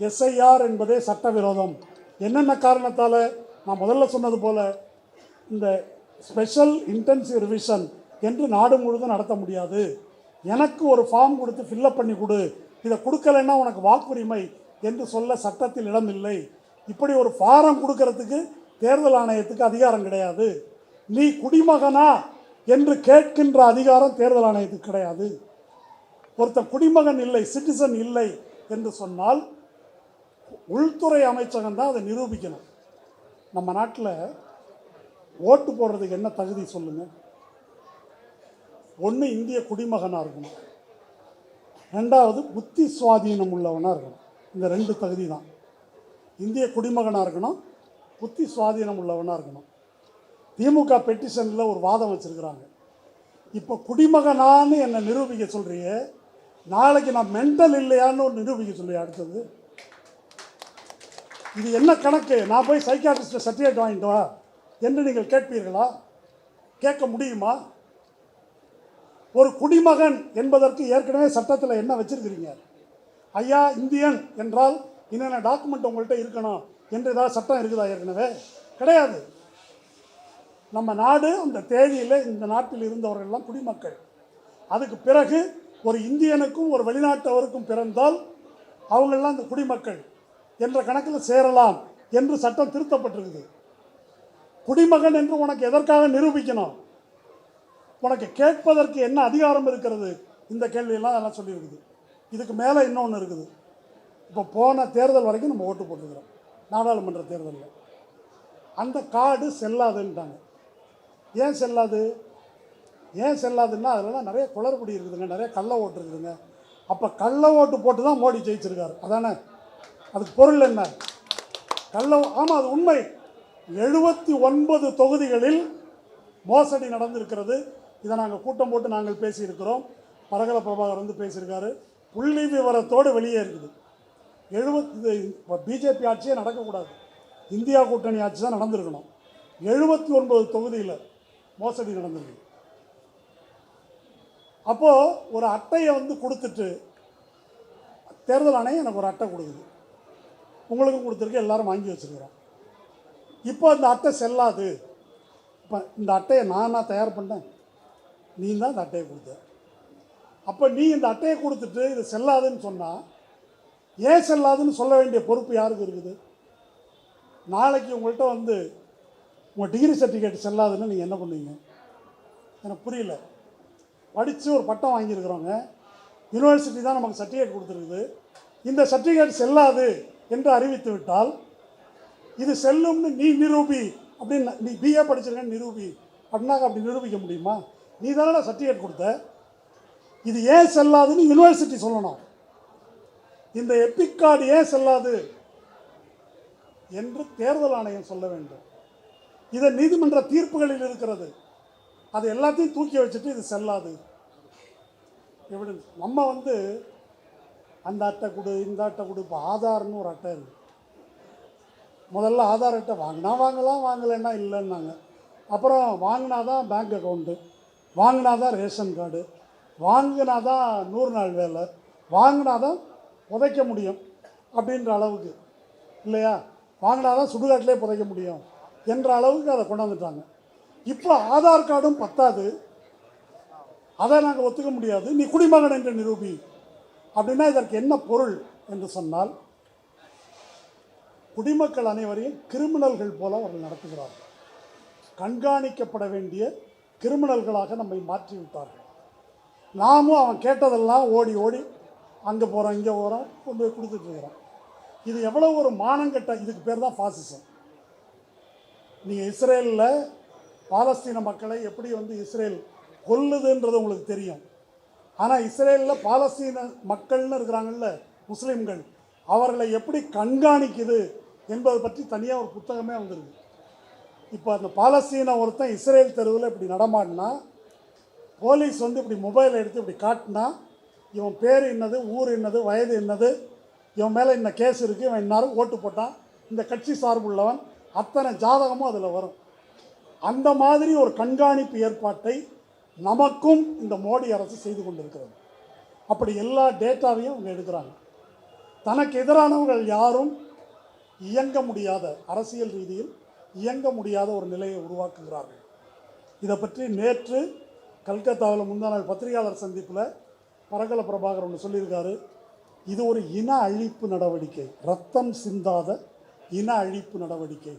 எஸ்ஐஆர் என்பதே சட்டவிரோதம். என்னென்ன காரணத்தால்? நான் முதல்ல சொன்னது போல் இந்த ஸ்பெஷல் இன்டென்சிவ் ரிவிஷன் என்று நாடு முழுவதும் நடத்த முடியாது. எனக்கு ஒரு ஃபார்ம் கொடுத்து ஃபில்லப் பண்ணி கொடு, இதை கொடுக்கலைன்னா உனக்கு வாக்குரிமை என்று சொல்ல சட்டத்தில் இடமில்லை. இப்படி ஒரு ஃபாரம் கொடுக்கறதுக்கு தேர்தல் ஆணையத்துக்கு அதிகாரம் கிடையாது. நீ குடிமகனா என்று கேட்கின்ற அதிகாரம் தேர்தல் ஆணையத்துக்கு கிடையாது. ஒருத்தன் குடிமகன் இல்லை, சிட்டிசன் இல்லை என்று சொன்னால் உள்துறை அமைச்சகம் தான் அதை நிரூபிக்கணும். நம்ம நாட்டில் ஓட்டு போடுறதுக்கு என்ன தகுதி சொல்லுங்கள்? ஒன்று இந்திய குடிமகனாக இருக்கணும், ரெண்டாவது புத்தி சுவாதீனம் உள்ளவனாக இருக்கணும். இந்த 2 தகுதி தான். இந்திய குடிமகனாக இருக்கணும், புத்தி சுவாதீனம் உள்ளவனாக இருக்கணும். திமுக பெட்டிஷனில் ஒரு வாதம் வச்சுருக்கிறாங்க. இப்போ குடிமகனான்னு என்னை நிரூபிக்க சொல்கிறியே, நாளைக்கு நான் மென்டல் இல்லையான்னு ஒரு நிரூபிக்க சொல்லியா? அடுத்தது இது என்ன கணக்கு? நான் போய் சைக்காட்ரிஸ்ட் சர்டிஃபிகேட் வாங்கிட்டு வா என்று நீங்கள் கேட்பீர்களா? கேட்க முடியுமா? ஒரு குடிமகன் என்பதற்கு ஏற்கனவே சட்டத்தில் என்ன வச்சிருக்கிறீங்க? ஐயா இந்தியன் என்றால் என்னென்ன டாக்குமெண்ட் உங்கள்கிட்ட இருக்கணும் என்று ஏதாவது சட்டம் இருக்குதா? ஏற்கனவே கிடையாது. நம்ம நாடு அந்த தேதியில் இந்த நாட்டில் இருந்தவர்கள்லாம் குடிமக்கள். அதுக்கு பிறகு ஒரு இந்தியனுக்கும் ஒரு வெளிநாட்டவருக்கும் பிறந்தால் அவங்களெல்லாம் இந்த குடிமக்கள் என்ற கணக்கில் சேரலாம் என்று சட்டம் திருத்தப்பட்டிருக்குது. குடிமகன் என்று உனக்கு எதற்காக நிரூபிக்கணும்? உனக்கு கேட்பதற்கு என்ன அதிகாரம் இருக்கிறது? இந்த கேள்வியெல்லாம் அதெல்லாம் சொல்லியிருக்குது. இதுக்கு மேலே இன்னொன்று இருக்குது. இப்போ போன தேர்தல் வரைக்கும் நம்ம ஓட்டு போட்டுருக்கிறோம், நாடாளுமன்ற தேர்தலில். அந்த கார்டு செல்லாதுன்ட்டாங்க. ஏன் செல்லாது? ஏன் செல்லாதுன்னா அதிலலாம் நிறைய குளறுபடி இருக்குதுங்க, நிறைய கள்ள ஓட்டு இருக்குதுங்க. அப்போ கள்ள ஓட்டு போட்டு தான் மோடி ஜெயிச்சிருக்காரு, அதானே? அதுக்கு பொருள் என்ன? ஆமாம், அது உண்மை. 79 தொகுதிகளில் மோசடி நடந்திருக்கிறது. இதை நாங்கள் கூட்டம் போட்டு நாங்கள் பேசியிருக்கிறோம். பரகல பிரபாகர் வந்து பேசியிருக்காரு. புள்ளி விவரத்தோடு வெளியே இருக்குது. பிஜேபி ஆட்சியே நடக்கக்கூடாது, இந்தியா கூட்டணி ஆட்சி தான் நடந்திருக்கணும். 79 தொகுதியில் மோசடி நடந்திருக்கு. அப்போது ஒரு அட்டையை வந்து கொடுத்துட்டு, தேர்தல் ஆணையம் எனக்கு ஒரு அட்டை கொடுக்குது, உங்களுக்கும் கொடுத்துருக்கு, எல்லாரும் வாங்கி வச்சுருக்கிறோம். இப்போ அந்த அட்டை செல்லாது. இப்போ இந்த அட்டையை நானாக தயார் பண்ணேன், நீ தான் இந்த அட்டையை கொடுத்த. அப்போ நீ இந்த அட்டையை கொடுத்துட்டு இது செல்லாதுன்னு சொன்னால், ஏன் செல்லாதுன்னு சொல்ல வேண்டிய பொறுப்பு யாருக்கு இருக்குது? நாளைக்கு உங்கள்கிட்ட வந்து உங்கள் டிகிரி சர்டிஃபிகேட் செல்லாதுன்னு நீங்கள் என்ன பண்ணுவீங்க? எனக்கு புரியல. படித்து ஒரு பட்டம் வாங்கியிருக்கிறோங்க, யூனிவர்சிட்டி தான் நமக்கு சர்டிஃபிகேட் கொடுத்துருக்குது. இந்த சர்டிஃபிகேட் செல்லாது என்று அறிவித்து விட்டால், இது செல்லும்னு நீ நிரூபி அப்படின்னு, நீ பிஏ படிச்சிருக்கேன்னு நிரூபி அப்படின்னாக்க அப்படி நிரூபிக்க முடியுமா? நீ தானே சர்டிஃபிகேட் கொடுத்த. இது ஏன் செல்லாதுன்னு யூனிவர்சிட்டி சொல்லணும். இந்த எபிக் கார்டு ஏன் செல்லாது என்று தேர்தல் ஆணையம் சொல்ல வேண்டும். இதை நீதிமன்ற தீர்ப்புகளில் இருக்கிறது. அது எல்லாத்தையும் தூக்கி வச்சுட்டு இது செல்லாது எவிடன்ஸ். நம்ம வந்து அந்த அட்டை கொடு, இந்த அட்டை கொடு. இப்போ ஆதார்னு ஒரு அட்டை இருக்குது. முதல்ல ஆதார் அட்டை வாங்கினா வாங்கலாம், வாங்கலைன்னா இல்லைன்னாங்க. அப்புறம் வாங்கினா தான் பேங்க் அக்கௌண்ட்டு, வாங்கினா தான் ரேஷன் கார்டு, வாங்கினா தான் 100 நாள் வேலை, வாங்கினா தான் புதைக்க முடியும் அப்படின்ற அளவுக்கு இல்லையா? வாங்கினா தான் சுடுகாட்டிலே புதைக்க முடியும் என்ற அளவுக்கு அதை கொண்டு வந்துட்டாங்க. இப்போ ஆதார் கார்டும் பத்தாது, அதை நாங்கள் ஒத்துக்க முடியாது, நீ குடிமகன் என்று நிரூபி அப்படின்னா இதற்கு என்ன பொருள் என்று சொன்னால், குடிமக்கள் அனைவரையும் கிரிமினல்கள் போல அவர்கள் நடத்துகிறார்கள். கண்காணிக்கப்பட வேண்டிய கிரிமினல்களாக நம்மை மாற்றி விட்டார்கள். நாமும் அவன் கேட்டதெல்லாம் ஓடி ஓடி அங்கே போகிறோம், இங்கே போகிறோம், கொண்டு போய் கொடுத்துட்ருக்குறோம். இது எவ்வளோ ஒரு மானங்கட்ட, இதுக்கு பேர் தான் ஃபாசிசம். நீங்கள் இஸ்ரேலில் பாலஸ்தீன மக்களை எப்படி வந்து இஸ்ரேல் கொல்லுதுன்றது உங்களுக்கு தெரியும். ஆனால் இஸ்ரேலில் பாலஸ்தீன மக்கள்னு இருக்கிறாங்கல்ல, முஸ்லீம்கள், அவர்களை எப்படி கண்காணிக்குது என்பதை பற்றி தனியாக ஒரு புத்தகமே வந்துருக்கு. இப்போ அந்த பாலஸ்தீன ஒருத்தன் இஸ்ரேல் தெருவில் இப்படி நடமாடினா, போலீஸ் வந்து இப்படி மொபைலை எடுத்து இப்படி காட்டினா, இவன் பேர் என்னது, ஊர் என்னது, வயது என்னது, இவன் மேலே இன்ன கேஸ் இருக்குது, இவன் இன்னாரும் ஓட்டு போட்டான், இந்த கட்சி சார்புள்ளவன் அத்தனை ஜாதகமும் அதில் வரும். அந்த மாதிரி ஒரு கண்காணிப்பு ஏற்பாட்டை நமக்கும் இந்த மோடி அரசு செய்து கொண்டிருக்கிறது. அப்படி எல்லா டேட்டாவையும் அவங்க எடுக்கிறாங்க. தனக்கு எதிரானவர்கள் யாரும் இயங்க முடியாத, அரசியல் ரீதியில் இயங்க முடியாத ஒரு நிலையை உருவாக்குகிறார்கள். இதை பற்றி நேற்று கல்கத்தாவில் முந்தா நாள் பத்திரிகையாளர் சந்திப்பில் பரகல பிரபாகர் ஒன்று சொல்லியிருக்காரு. இது ஒரு இன அழிப்பு நடவடிக்கை, ரத்தம் சிந்தாத இன அழிப்பு நடவடிக்கை.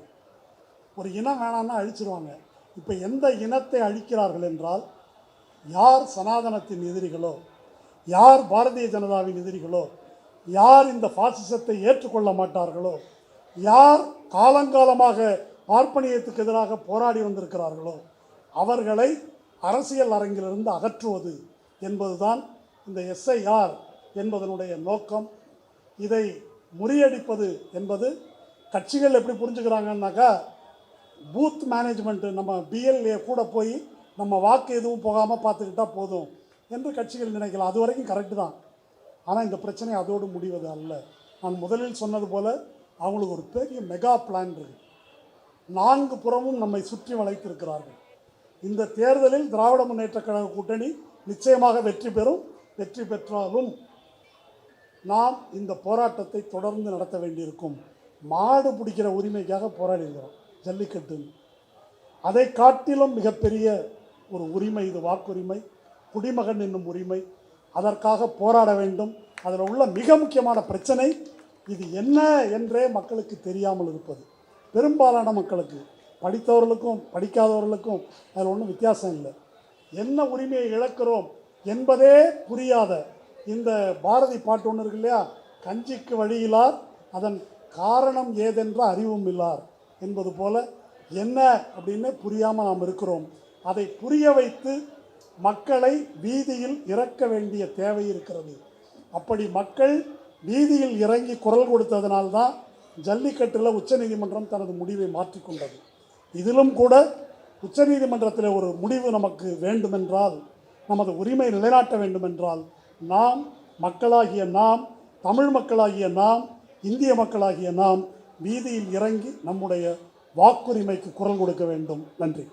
ஒரு இனம் வேணான்னா அழிச்சிருவாங்க. இப்போ எந்த இனத்தை அழிக்கிறார்கள் என்றால், யார் சனாதனத்தின் எதிரிகளோ, யார் பாரதிய ஜனதாவின் எதிரிகளோ, யார் இந்த பாசிசத்தை ஏற்றுக்கொள்ள மாட்டார்களோ, யார் காலங்காலமாக பார்ப்பனியத்துக்கு எதிராக போராடி வந்திருக்கிறார்களோ அவர்களை அரசியல் அரங்கிலிருந்து அகற்றுவது என்பதுதான் இந்த எஸ்ஐஆர் என்பதனுடைய நோக்கம். இதை முறியடிப்பது என்பது கட்சிகள் எப்படி புரிஞ்சுக்கிறாங்கன்னாக்கா, பூத் மேனேஜ்மெண்ட்டு, நம்ம பிஎல்ஏ கூட போய் நம்ம வாக்கு எதுவும் போகாமல் பார்த்துக்கிட்டா போதும் என்று கட்சிகள் நினைக்கலாம். அது வரைக்கும் கரெக்டு தான். ஆனால் இந்த பிரச்சனை அதோடு முடிவது அல்ல. நான் முதலில் சொன்னது போல் அவங்களுக்கு ஒரு பெரிய மெகா பிளான் இருக்குது. 4 புறமும் நம்மை சுற்றி வளைத்திருக்கிறார்கள். இந்த தேர்தலில் திராவிட முன்னேற்ற கழக கூட்டணி நிச்சயமாக வெற்றி பெறும். வெற்றி பெற்றாலும் நாம் இந்த போராட்டத்தை தொடர்ந்து நடத்த வேண்டியிருக்கும். மாடு பிடிக்கிற உரிமைக்காக போராடி இருக்கிறோம், ஜல்லிக்கட்டு. அதை காட்டிலும் மிகப்பெரிய ஒரு உரிமை இது, வாக்குரிமை, குடிமகன் என்னும் உரிமை. அதற்காக போராட வேண்டும். அதில் உள்ள மிக முக்கியமான பிரச்சனை இது என்ன என்றே மக்களுக்கு தெரியாமல் இருப்பது. பெரும்பாலான மக்களுக்கு, படித்தவர்களுக்கும் படிக்காதவர்களுக்கும் அதில் ஒன்றும் வித்தியாசம் இல்லை. என்ன உரிமையை இழக்கிறோம் என்பதே புரியாத இந்த பாரதி பாட்டு ஒன்று இருக்கு இல்லையா, கஞ்சிக்கு வழியிலார் அதன் காரணம் ஏதென்ற அறிவும் இல்லார் என்பது போல என்ன அப்படின்னு புரியாமல் நாம் இருக்கிறோம். அதை புரிய வைத்து மக்களை வீதியில் இறக்க வேண்டிய தேவை இருக்கிறது. அப்படி மக்கள் வீதியில் இறங்கி குரல் கொடுத்ததனால்தான் ஜல்லிக்கட்டில் உச்சநீதிமன்றம் தனது முடிவை மாற்றிக்கொண்டது. இதிலும் கூட உச்சநீதிமன்றத்தில் ஒரு முடிவு நமக்கு வேண்டுமென்றால், நமது உரிமை நிலைநாட்ட வேண்டுமென்றால், நாம் மக்களாகிய நாம், தமிழ் மக்களாகிய நாம், இந்திய மக்களாகிய நாம் வீதியில் இறங்கி நம்முடைய வாக்குரிமைக்கு குரல் கொடுக்க வேண்டும். நன்றி.